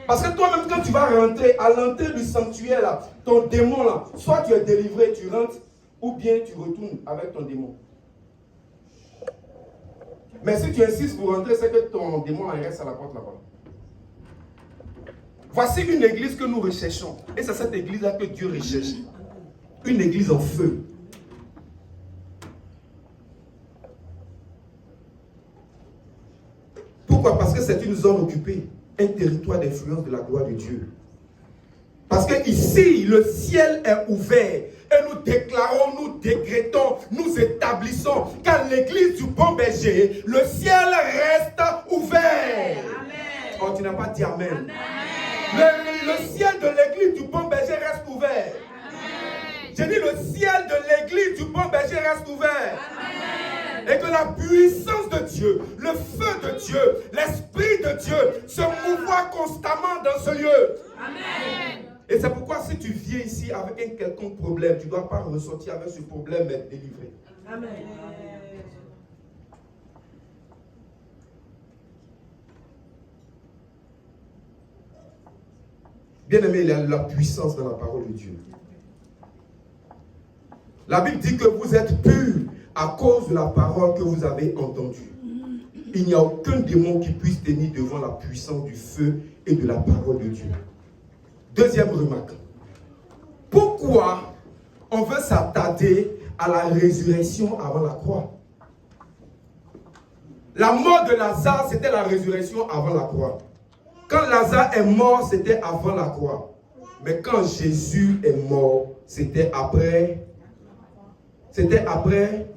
Parce que toi-même, quand tu vas rentrer à l'entrée du sanctuaire, là, ton démon, là, soit tu es délivré, tu rentres, ou bien tu retournes avec ton démon. Mais si tu insistes pour rentrer, c'est que ton démon reste à la porte là-bas. Voici une église que nous recherchons. Et c'est cette église-là que Dieu recherche. Une église en feu. Pourquoi Parce que c'est une zone occupée, un territoire d'influence de la gloire de Dieu. Parce que ici, le ciel est ouvert et nous déclarons, nous décrétons, nous établissons qu'à l'église du Bon Berger, le ciel reste ouvert. Amen. Oh, tu n'as pas dit amen. Amen. Le ciel de l'église du Bon Berger reste ouvert. Amen. J'ai dit le ciel de l'église du Bon Berger reste ouvert. Amen. Et que la puissance de Dieu, le feu de Dieu, l'esprit de Dieu se mouvoie constamment dans ce lieu. Amen. Et c'est pourquoi si tu viens ici avec un quelconque problème, tu ne dois pas ressortir avec ce problème et être délivré. Amen. Bien aimé, il y a la puissance dans la parole de Dieu. La Bible dit que vous êtes purs à cause de la parole que vous avez entendue. Il n'y a aucun démon qui puisse tenir devant la puissance du feu et de la parole de Dieu. Deuxième remarque. Pourquoi on veut s'attarder à la résurrection avant la croix? La mort de Lazare, c'était la résurrection avant la croix. Quand Lazare est mort, c'était avant la croix. Mais quand Jésus est mort, c'était après. C'était après.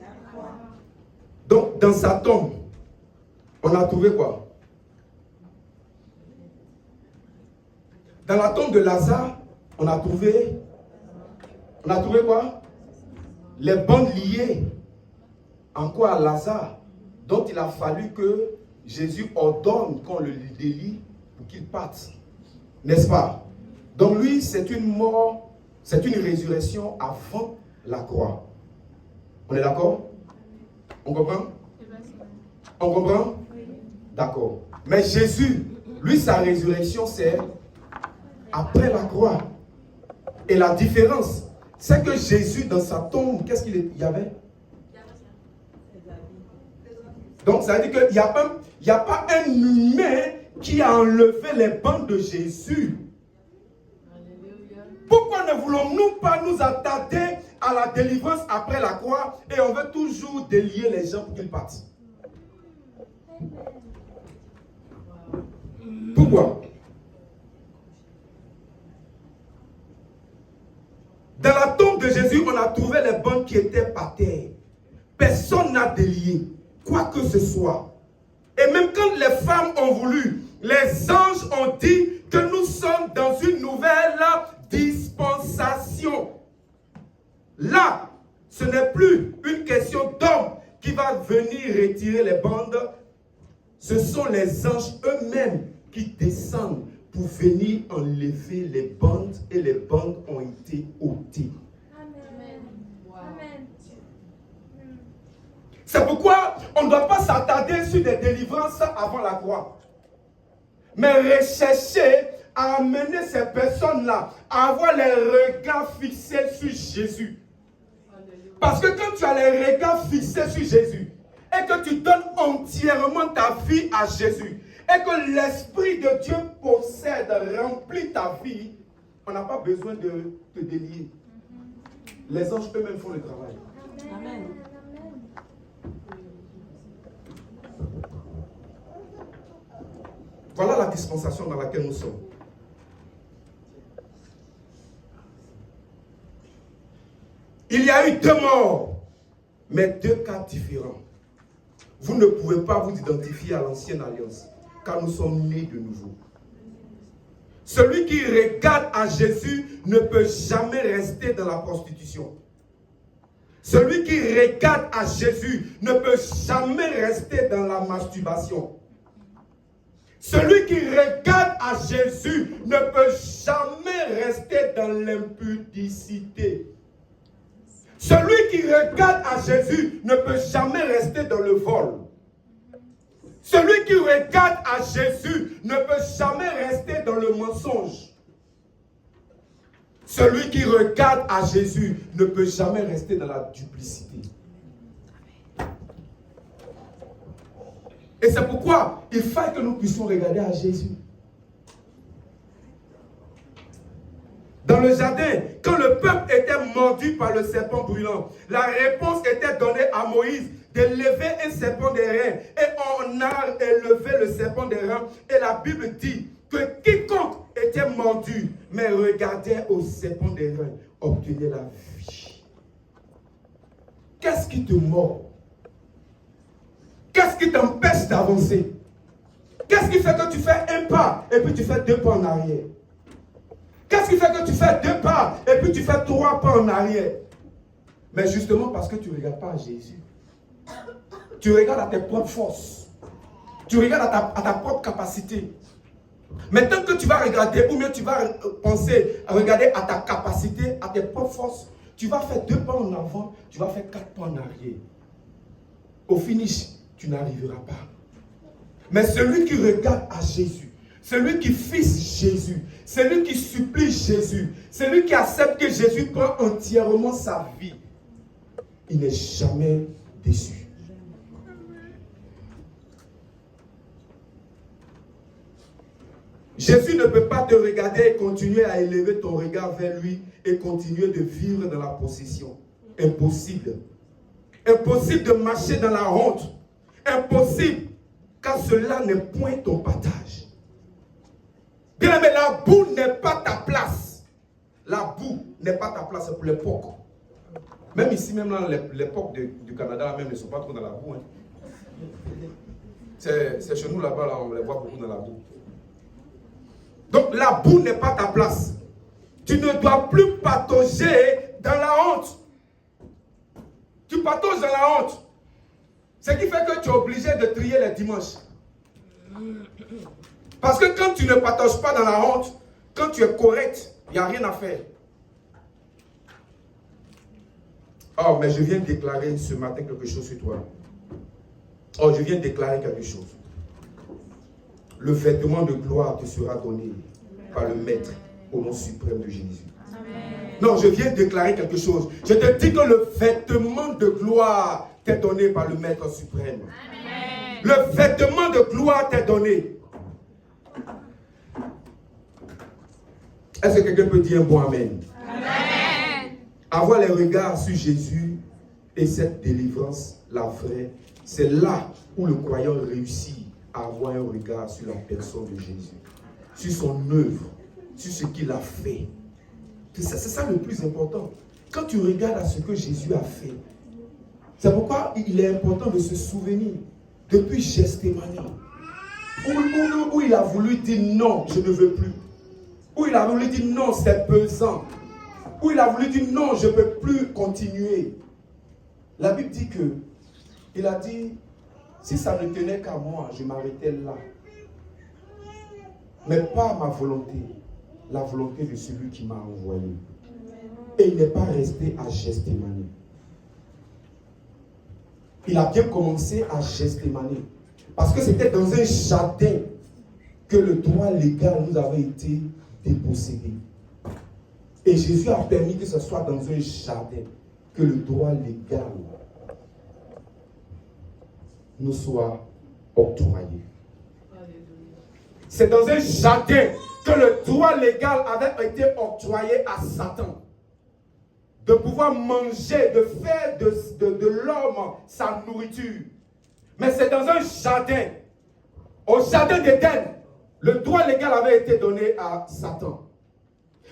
Donc, dans sa tombe, on a trouvé quoi? Dans la tombe de Lazare, on a trouvé quoi? Les bandes liées. En quoi à Lazare? Donc, il a fallu que Jésus ordonne qu'on le délie pour qu'il parte. N'est-ce pas? Donc, lui, c'est une mort, c'est une résurrection avant la croix. On est d'accord? On comprend? On comprend? D'accord. Mais Jésus, lui, sa résurrection, c'est après la croix. Et la différence, c'est que Jésus, dans sa tombe, qu'est-ce qu'il y avait? Donc, ça veut dire qu'il n'y a pas un humain qui a enlevé les bandes de Jésus. Pourquoi ne voulons-nous pas nous attarder à la délivrance après la croix et on veut toujours délier les gens pour qu'ils partent? Pourquoi? Dans la tombe de Jésus, on a trouvé les bandes qui étaient par terre. Personne n'a délié, quoi que ce soit. Et même quand les femmes ont voulu, les anges ont dit que nous sommes dans une nouvelle dispensation. Là, ce n'est plus une question d'homme qui va venir retirer les bandes. Ce sont les anges eux-mêmes qui descendent pour venir enlever les bandes et les bandes ont été ôtées. Amen. Amen. C'est pourquoi on ne doit pas s'attarder sur des délivrances avant la croix. Mais rechercher à amener ces personnes-là à avoir les regards fixés sur Jésus. Parce que quand tu as les regards fixés sur Jésus et que tu donnes entièrement ta vie à Jésus et que l'Esprit de Dieu possède, remplit ta vie, on n'a pas besoin de te délier. Les anges eux-mêmes font le travail. Amen. Voilà la dispensation dans laquelle nous sommes. Il y a eu 2 morts, mais 2 cas différents. Vous ne pouvez pas vous identifier à l'ancienne alliance, car nous sommes nés de nouveau. Celui qui regarde à Jésus ne peut jamais rester dans la prostitution. Celui qui regarde à Jésus ne peut jamais rester dans la masturbation. Celui qui regarde à Jésus ne peut jamais rester dans l'impudicité. Celui qui regarde à Jésus ne peut jamais rester dans le vol. Celui qui regarde à Jésus ne peut jamais rester dans le mensonge. Celui qui regarde à Jésus ne peut jamais rester dans la duplicité. Et c'est pourquoi il faut que nous puissions regarder à Jésus. Dans le jardin, quand le peuple était mordu par le serpent brûlant, la réponse était donnée à Moïse d'élever un serpent d'airain. Et on a élevé le serpent d'airain. Et la Bible dit que quiconque était mordu, mais regardait au serpent d'airain, obtenait la vie. Qu'est-ce qui te mord? Qu'est-ce qui t'empêche d'avancer? Qu'est-ce qui fait que tu fais un pas et puis tu fais 2 pas en arrière? Qu'est-ce qui fait que tu fais 2 pas et puis tu fais 3 pas en arrière? Mais justement parce que tu ne regardes pas à Jésus. Tu regardes à tes propres forces. Tu regardes à ta propre capacité. Mais tant que tu vas regarder, ou bien tu vas penser à regarder à ta capacité, à tes propres forces, tu vas faire 2 pas en avant, tu vas faire 4 pas en arrière. Au finish, tu n'arriveras pas. Mais celui qui regarde à Jésus, celui qui fixe Jésus, celui qui supplie Jésus, celui qui accepte que Jésus prend entièrement sa vie, il n'est jamais déçu. Jésus ne peut pas te regarder et continuer à élever ton regard vers lui et continuer de vivre dans la possession. Impossible. Impossible de marcher dans la honte. Impossible, car cela n'est point ton partage. Bien aimé, la boue n'est pas ta place. La boue n'est pas ta place, c'est pour l'époque. Même ici, même dans l'époque du Canada, même, ils ne sont pas trop dans la boue. Hein. C'est chez nous là-bas, là, on les voit beaucoup dans la boue. Donc la boue n'est pas ta place. Tu ne dois plus patauger dans la honte. Tu patauges dans la honte. Ce qui fait que tu es obligé de trier les dimanches. Parce que quand tu ne patauges pas dans la honte, quand tu es correct, il n'y a rien à faire. Oh, mais je viens de déclarer ce matin quelque chose sur toi. Oh, je viens de déclarer quelque chose. Le vêtement de gloire te sera donné par le Maître au nom suprême de Jésus. Amen. Non, je viens de déclarer quelque chose. Je te dis que le vêtement de gloire t'est donné par le Maître suprême. Amen. Le vêtement de gloire t'est donné. Est-ce que quelqu'un peut dire un bon amen? Amen. Avoir les regards sur Jésus et cette délivrance, la vraie, c'est là où le croyant réussit à avoir un regard sur la personne de Jésus, sur son œuvre, sur ce qu'il a fait. C'est ça le plus important. Quand tu regardes à ce que Jésus a fait, c'est pourquoi il est important de se souvenir depuis Gethsémani, où il a voulu dire non, je ne veux plus. Où il a voulu dire non, c'est pesant. Où il a voulu dire non, je ne peux plus continuer. La Bible dit que, il a dit, si ça ne tenait qu'à moi, je m'arrêtais là. Mais pas ma volonté, la volonté de celui qui m'a envoyé. Et il n'est pas resté à Gethsémani. Il a bien commencé à Gethsémani. Parce que c'était dans un jardin que le droit légal nous avait été dépossédé. Et Jésus a permis que ce soit dans un jardin que le droit légal nous soit octroyé. C'est dans un jardin que le droit légal avait été octroyé à Satan. De pouvoir manger, de faire de l'homme sa nourriture. Mais c'est dans un jardin, au jardin d'Éden, le droit légal avait été donné à Satan.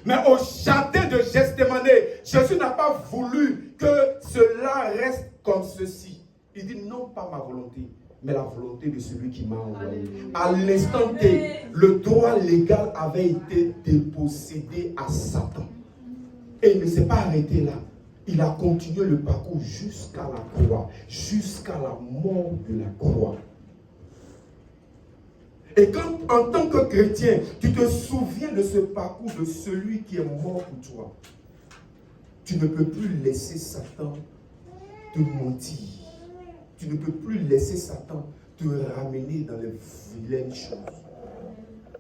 Mais au jardin de Gethsémani, Jésus n'a pas voulu que cela reste comme ceci. Il dit non, pas ma volonté, mais la volonté de celui qui m'a envoyé. À l'instant T, le droit légal avait été dépossédé à Satan. Et il ne s'est pas arrêté là. Il a continué le parcours jusqu'à la croix, jusqu'à la mort de la croix. Et quand, en tant que chrétien, tu te souviens de ce parcours de celui qui est mort pour toi, tu ne peux plus laisser Satan te mentir. Tu ne peux plus laisser Satan te ramener dans les vilaines choses.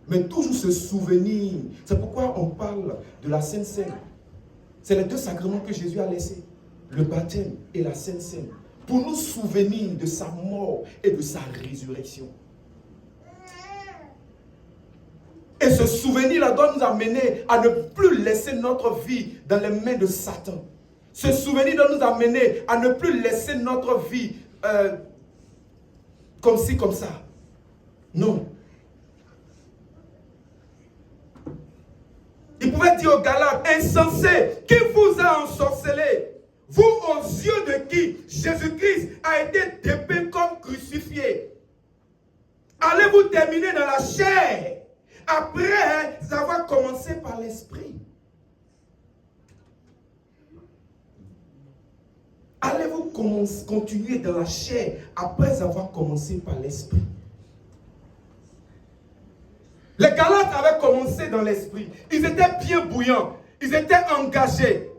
Mais toujours se souvenir. C'est pourquoi on parle de la Sainte Seine. C'est les 2 sacrements que Jésus a laissés. Le baptême et la Sainte Seine. Pour nous souvenir de sa mort et de sa résurrection. Et ce souvenir-là doit nous amener à ne plus laisser notre vie dans les mains de Satan. Ce souvenir doit nous amener à ne plus laisser notre vie comme ci, comme ça. Non. Il pouvait dire aux Galates, insensés, qui vous a ensorcelé? Vous, aux yeux de qui Jésus-Christ a été dépeint comme crucifié. Allez-vous terminer dans la chair après avoir commencé par l'esprit? Allez-vous continuer dans la chair après avoir commencé par l'esprit? Les Galates avaient commencé dans l'esprit. Ils étaient bien bouillants. Ils étaient engagés.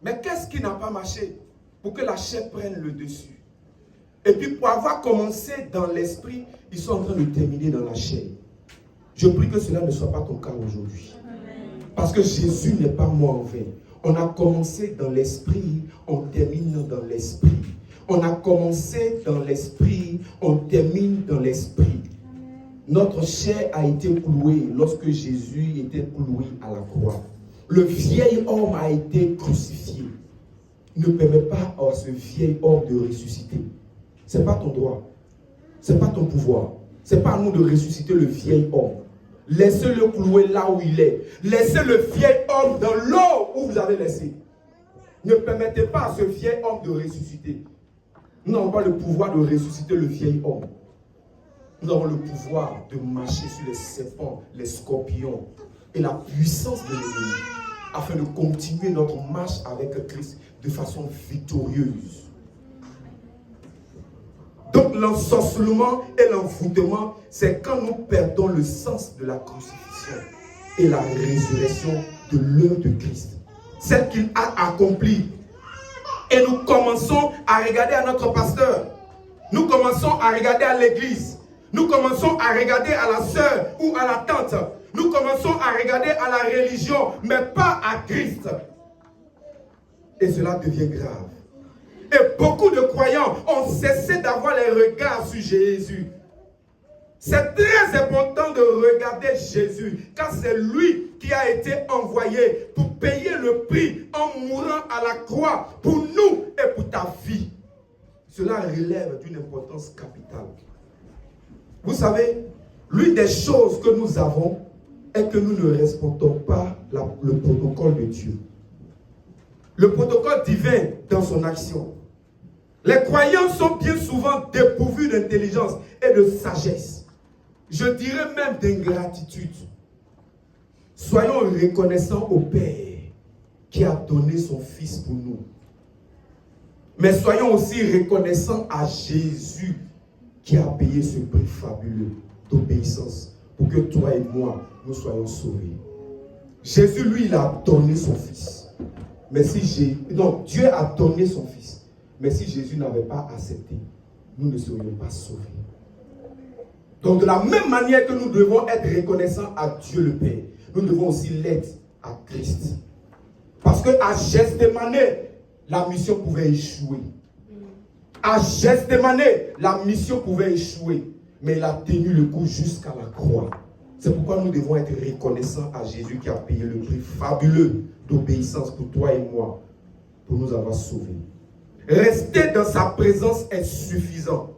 Mais qu'est-ce qui n'a pas marché pour que la chair prenne le dessus? Et puis pour avoir commencé dans l'esprit, ils sont en train de terminer dans la chair. Je prie que cela ne soit pas ton cas aujourd'hui. Parce que Jésus n'est pas mort en vain. On a commencé dans l'esprit, on termine dans l'esprit. On a commencé dans l'esprit, on termine dans l'esprit. Notre chair a été clouée lorsque Jésus était cloué à la croix. Le vieil homme a été crucifié. Ne permets pas à ce vieil homme de ressusciter. Ce n'est pas ton droit. Ce n'est pas ton pouvoir. Ce n'est pas à nous de ressusciter le vieil homme. Laissez-le clouer là où il est. Laissez le vieil homme dans l'eau où vous avez laissé. Ne permettez pas à ce vieil homme de ressusciter. Nous n'avons pas le pouvoir de ressusciter le vieil homme. Nous avons le pouvoir de marcher sur les serpents, les scorpions et la puissance de l'ennemi afin de continuer notre marche avec Christ de façon victorieuse. Donc l'ensorcellement et l'envoûtement, c'est quand nous perdons le sens de la crucifixion et la résurrection de l'œuvre de Christ. Celle qu'il a accomplie. Et nous commençons à regarder à notre pasteur. Nous commençons à regarder à l'église. Nous commençons à regarder à la sœur ou à la tante. Nous commençons à regarder à la religion, mais pas à Christ. Et cela devient grave. Et beaucoup de croyants ont cessé d'avoir les regards sur Jésus. C'est très important de regarder Jésus, car c'est lui qui a été envoyé pour payer le prix en mourant à la croix pour nous et pour ta vie. Cela relève d'une importance capitale. Vous savez, l'une des choses que nous avons est que nous ne respectons pas le protocole de Dieu. Le protocole divin dans son action. Les croyants sont bien souvent dépourvus d'intelligence et de sagesse. Je dirais même d'ingratitude. Soyons reconnaissants au Père qui a donné son Fils pour nous. Mais soyons aussi reconnaissants à Jésus qui a payé ce prix fabuleux d'obéissance pour que toi et moi, nous soyons sauvés. Jésus, lui, il a donné son Fils. Mais si Dieu a donné son Fils. Mais si Jésus n'avait pas accepté, nous ne serions pas sauvés. Donc de la même manière que nous devons être reconnaissants à Dieu le Père, nous devons aussi l'être à Christ. Parce qu'à Gethsémani, la mission pouvait échouer. À Gethsémani, la mission pouvait échouer. Mais il a tenu le coup jusqu'à la croix. C'est pourquoi nous devons être reconnaissants à Jésus qui a payé le prix fabuleux d'obéissance pour toi et moi, pour nous avoir sauvés. Rester dans sa présence est suffisant.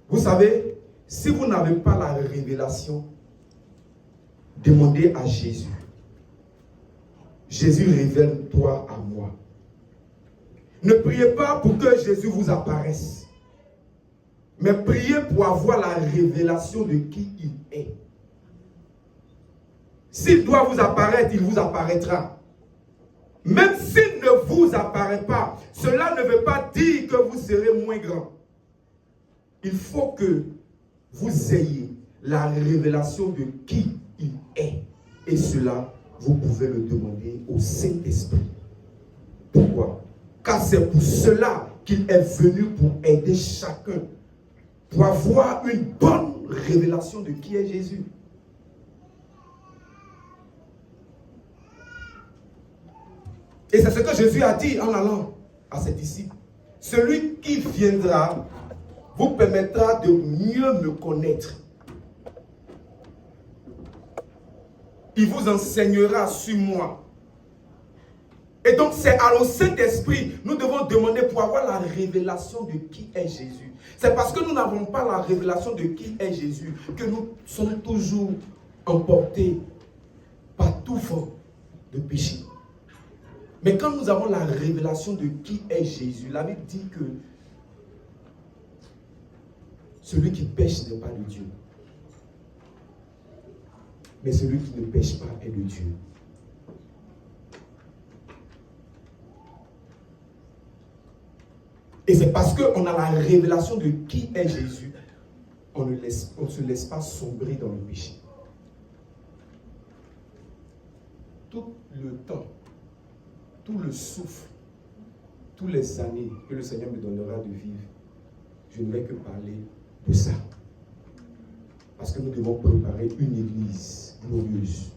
Vous savez, si vous n'avez pas la révélation, demandez à Jésus. Jésus, révèle-toi à moi. Ne priez pas pour que Jésus vous apparaisse, mais priez pour avoir la révélation de qui il est. S'il doit vous apparaître, il vous apparaîtra. Même s'il ne vous apparaît pas, cela ne veut pas dire que vous serez moins grand. Il faut que vous ayez la révélation de qui il est. Et cela, vous pouvez le demander au Saint-Esprit. Pourquoi? Car c'est pour cela qu'il est venu pour aider chacun, pour avoir une bonne révélation de qui est Jésus. Et c'est ce que Jésus a dit en allant à ses disciples. Celui qui viendra vous permettra de mieux me connaître. Il vous enseignera sur moi. Et donc c'est au Saint-Esprit, nous devons demander pour avoir la révélation de qui est Jésus. C'est parce que nous n'avons pas la révélation de qui est Jésus que nous sommes toujours emportés par tout vent de péché. Mais quand nous avons la révélation de qui est Jésus, la Bible dit que celui qui pêche n'est pas de Dieu. Mais celui qui ne pêche pas est de Dieu. Et c'est parce qu'on a la révélation de qui est Jésus, on ne se laisse pas sombrer dans le péché. Tout le temps, tout le souffle, toutes les années que le Seigneur me donnera de vivre, je ne vais que parler de ça. Parce que nous devons préparer une église glorieuse,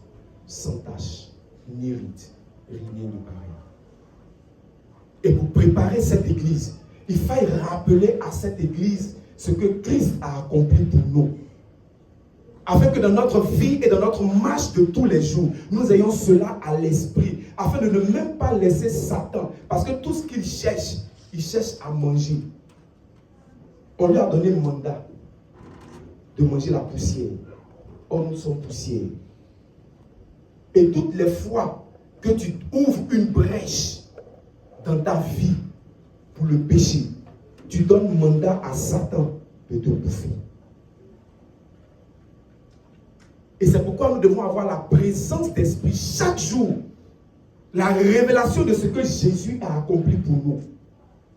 sans tache, ni rite, rien de pareil. Et pour préparer cette église, il faille rappeler à cette église ce que Christ a accompli pour nous. Afin que dans notre vie et dans notre marche de tous les jours, nous ayons cela à l'esprit. Afin de ne même pas laisser Satan. Parce que tout ce qu'il cherche, il cherche à manger. On lui a donné le mandat de manger la poussière. Or, nous sommes poussière. Et toutes les fois que tu ouvres une brèche dans ta vie pour le péché, tu donnes mandat à Satan de te bouffer. Et c'est pourquoi nous devons avoir la présence d'esprit chaque jour, la révélation de ce que Jésus a accompli pour nous,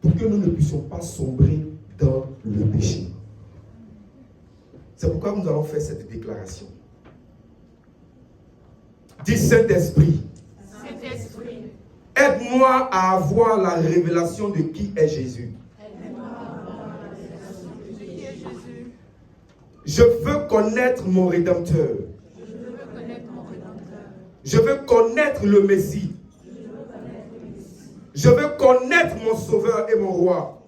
pour que nous ne puissions pas sombrer dans le péché. C'est pourquoi nous allons faire cette déclaration. Dis Saint-Esprit, aide-moi à avoir la révélation de qui est Jésus. Je veux connaître mon Rédempteur. Je veux connaître le Messie. Je veux connaître mon Sauveur et mon Roi.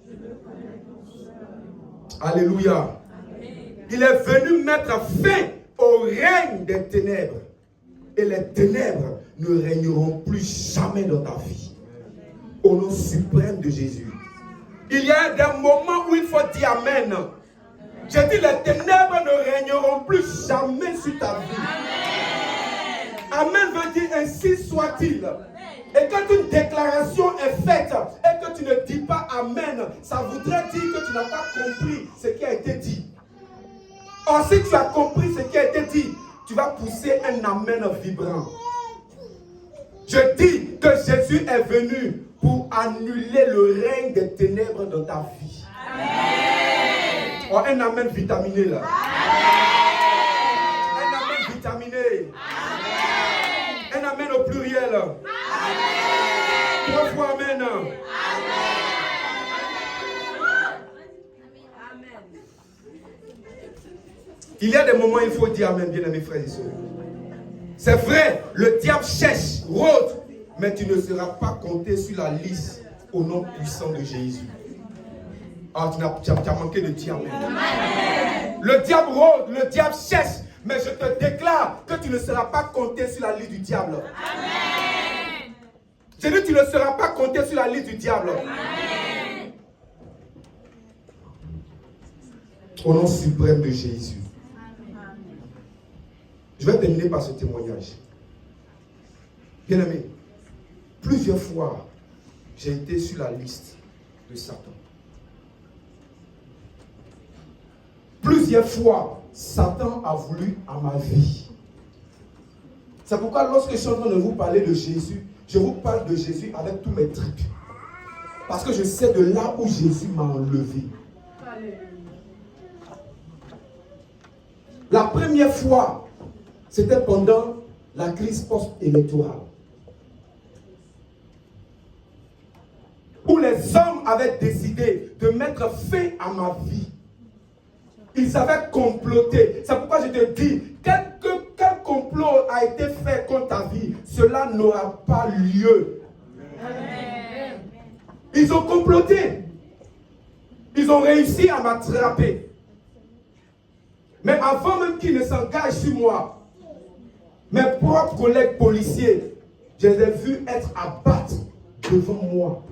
Alléluia. Il est venu mettre fin au règne des ténèbres. Et les ténèbres ne régneront plus jamais dans ta vie. Au nom suprême de Jésus. Il y a des moments où il faut dire Amen. J'ai dit les ténèbres ne régneront plus jamais sur ta vie. Amen veut dire ainsi soit-il. Et quand une déclaration est faite et que tu ne dis pas Amen, ça voudrait dire que tu n'as pas compris ce qui a été dit. Or, si tu as compris ce qui a été dit, tu vas pousser un Amen vibrant. Je dis que Jésus est venu pour annuler le règne des ténèbres dans ta vie. Amen. Oh, un Amen vitaminé là. Amen. Un Amen vitaminé. Amen. Un Amen au pluriel. Amen. 3 fois Amen. Amen. Il y a des moments où il faut dire Amen, bien aimés frères et sœurs. C'est vrai, le diable cherche, rôde, mais tu ne seras pas compté sur la liste au nom puissant de Jésus. Ah, tu as manqué de dire Amen. Amen. Le diable rôde, le diable cherche, mais je te déclare que tu ne seras pas compté sur la liste du diable. Amen. J'ai dit, tu ne seras pas compté sur la liste du diable. Amen. Au nom suprême de Jésus. Je vais terminer par ce témoignage. Bien aimé, plusieurs fois, j'ai été sur la liste de Satan. Plusieurs fois, Satan a voulu à ma vie. C'est pourquoi lorsque je suis en train de vous parler de Jésus, je vous parle de Jésus avec tous mes trucs. Parce que je sais de là où Jésus m'a enlevé. La première fois, c'était pendant la crise post-électorale. Où les hommes avaient décidé de mettre fin à ma vie. Ils avaient comploté. C'est pourquoi je te dis, quel complot a été fait contre ta vie, cela n'aura pas lieu. Amen. Ils ont comploté. Ils ont réussi à m'attraper. Mais avant même qu'ils ne s'engagent sur moi, mes propres collègues policiers, je les ai vus être abattus devant moi.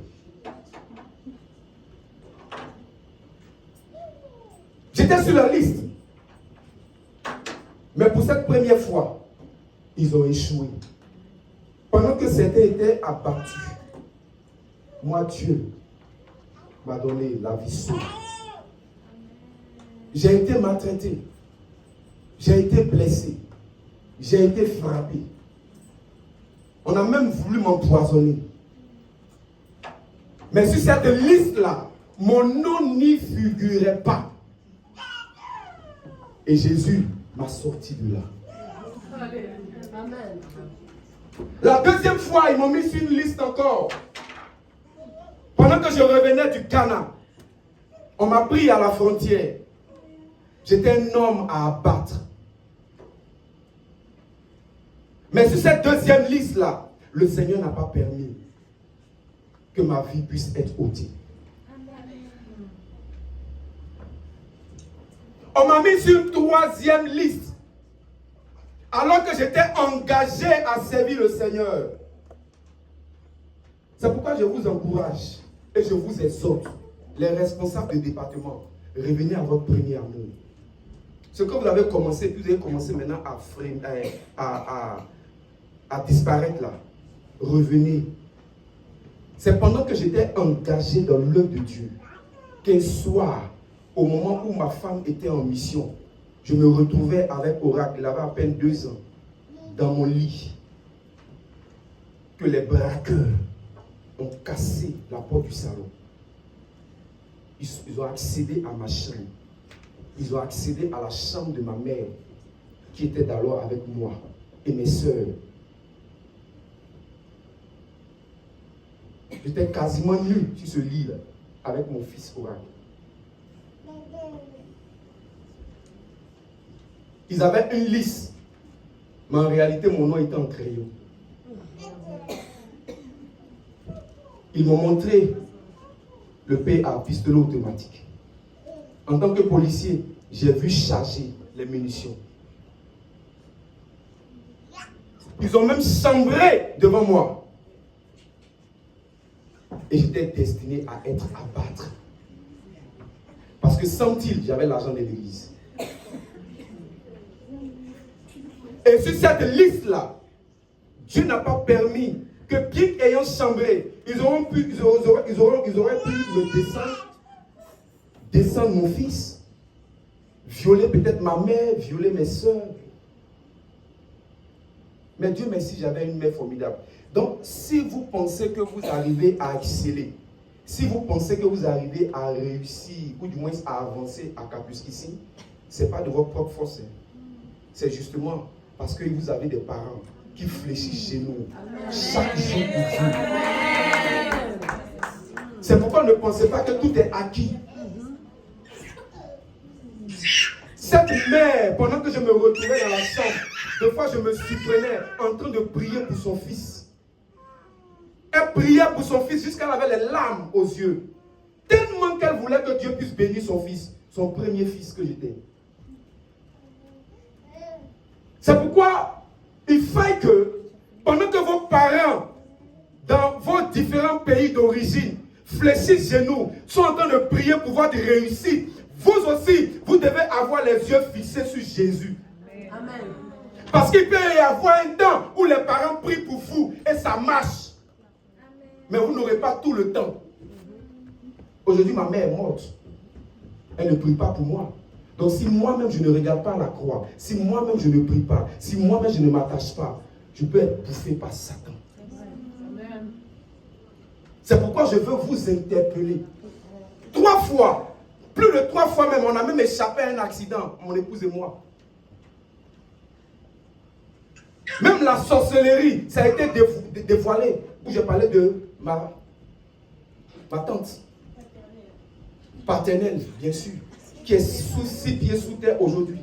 J'étais sur la liste. Mais pour cette première fois, ils ont échoué. Pendant que certains étaient abattus, moi, Dieu m'a donné la vie sauve. J'ai été maltraité. J'ai été blessé. J'ai été frappé. On a même voulu m'empoisonner. Mais sur cette liste-là, mon nom n'y figurait pas. Et Jésus m'a sorti de là. Amen. La deuxième fois, ils m'ont mis sur une liste encore. Pendant que je revenais du Ghana, on m'a pris à la frontière. J'étais un homme à abattre. Mais sur cette deuxième liste-là, le Seigneur n'a pas permis que ma vie puisse être ôtée. On m'a mis sur une troisième liste. Alors que j'étais engagé à servir le Seigneur. C'est pourquoi je vous encourage et je vous exhorte, les responsables de département, revenez à votre premier amour. Ce que vous avez commencé, puis vous avez commencé maintenant à disparaître là. Revenez. C'est pendant que j'étais engagé dans l'œuvre de Dieu qu'un soir, au moment où ma femme était en mission, je me retrouvais avec Oracle, il avait à peine 2 ans, dans mon lit, que les braqueurs ont cassé la porte du salon. Ils ont accédé à ma chambre. Ils ont accédé à la chambre de ma mère, qui était d'alors avec moi, et mes soeurs. J'étais quasiment nu sur ce lit-là, avec mon fils Oracle. Ils avaient une liste, mais en réalité, mon nom était en crayon. Ils m'ont montré le PA, pistolet automatique. En tant que policier, j'ai vu charger les munitions. Ils ont même chambré devant moi. Et j'étais destiné à être abattre. Parce que sans il, j'avais l'argent de l'église. Et sur cette liste-là, Dieu n'a pas permis que, bien ayant chambré, ils auraient pu me descendre mon fils, violer peut-être ma mère, violer mes soeurs. Mais Dieu merci, j'avais une mère formidable. Donc, si vous pensez que vous arrivez à exceller, si vous pensez que vous arrivez à réussir, ou du moins à avancer à Campus ici, ce n'est pas de votre propre force. C'est justement parce que vous avez des parents qui fléchissent chez nous chaque jour pour Dieu. C'est pourquoi ne pensez pas que tout est acquis. Cette mère, pendant que je me retrouvais dans la chambre, des fois je me surprenais en train de prier pour son fils. Elle priait pour son fils jusqu'à elle avait les larmes aux yeux. Tellement qu'elle voulait que Dieu puisse bénir son fils, son premier fils que j'étais. C'est pourquoi il faut que, pendant que vos parents, dans vos différents pays d'origine, fléchissent genoux, sont en train de prier pour voir des réussites, vous aussi, vous devez avoir les yeux fixés sur Jésus. Amen. Parce qu'il peut y avoir un temps où les parents prient pour vous et ça marche. Mais vous n'aurez pas tout le temps. Aujourd'hui, ma mère est morte. Elle ne prie pas pour moi. Donc si moi-même je ne regarde pas la croix, si moi-même je ne prie pas, si moi-même je ne m'attache pas, je peux être bouffé par Satan. Amen. C'est pourquoi je veux vous interpeller. 3 fois, plus de 3 fois même, on a même échappé à un accident, mon épouse et moi. Même la sorcellerie, ça a été dévoilé. Où j'ai parlé de ma tante paternelle, bien sûr, qui est sous 6 pieds sous terre aujourd'hui.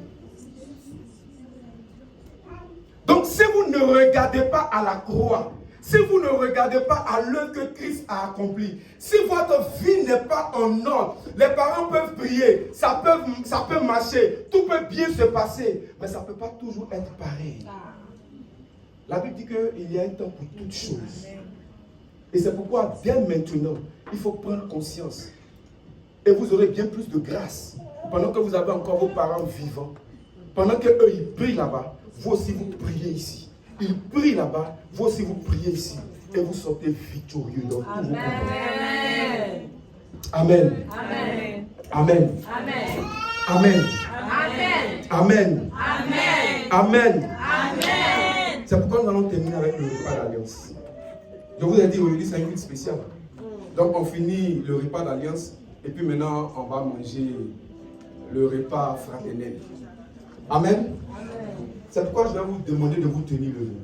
Donc si vous ne regardez pas à la croix, si vous ne regardez pas à l'œuvre que Christ a accompli, si votre vie n'est pas en ordre, les parents peuvent prier, ça peut marcher, tout peut bien se passer, mais ça ne peut pas toujours être pareil. La Bible dit qu'il y a un temps pour toutes choses. Et c'est pourquoi, dès maintenant, il faut prendre conscience. Et vous aurez bien plus de grâce. Pendant que vous avez encore vos parents vivants, pendant qu'eux, ils prient là-bas, vous aussi, vous priez ici. Ils prient là-bas, vous aussi, vous priez ici. Et vous sortez victorieux dans tous vos combats. Amen. Amen. Amen. Amen. Amen. Amen. Amen. Amen. Amen. Amen. C'est pourquoi nous allons terminer avec le repas d'alliance. Je vous ai dit aujourd'hui, c'est un culte spécial. Donc on finit le repas d'alliance et puis maintenant on va manger le repas fraternel. Amen. C'est pourquoi je vais vous demander de vous tenir le jour.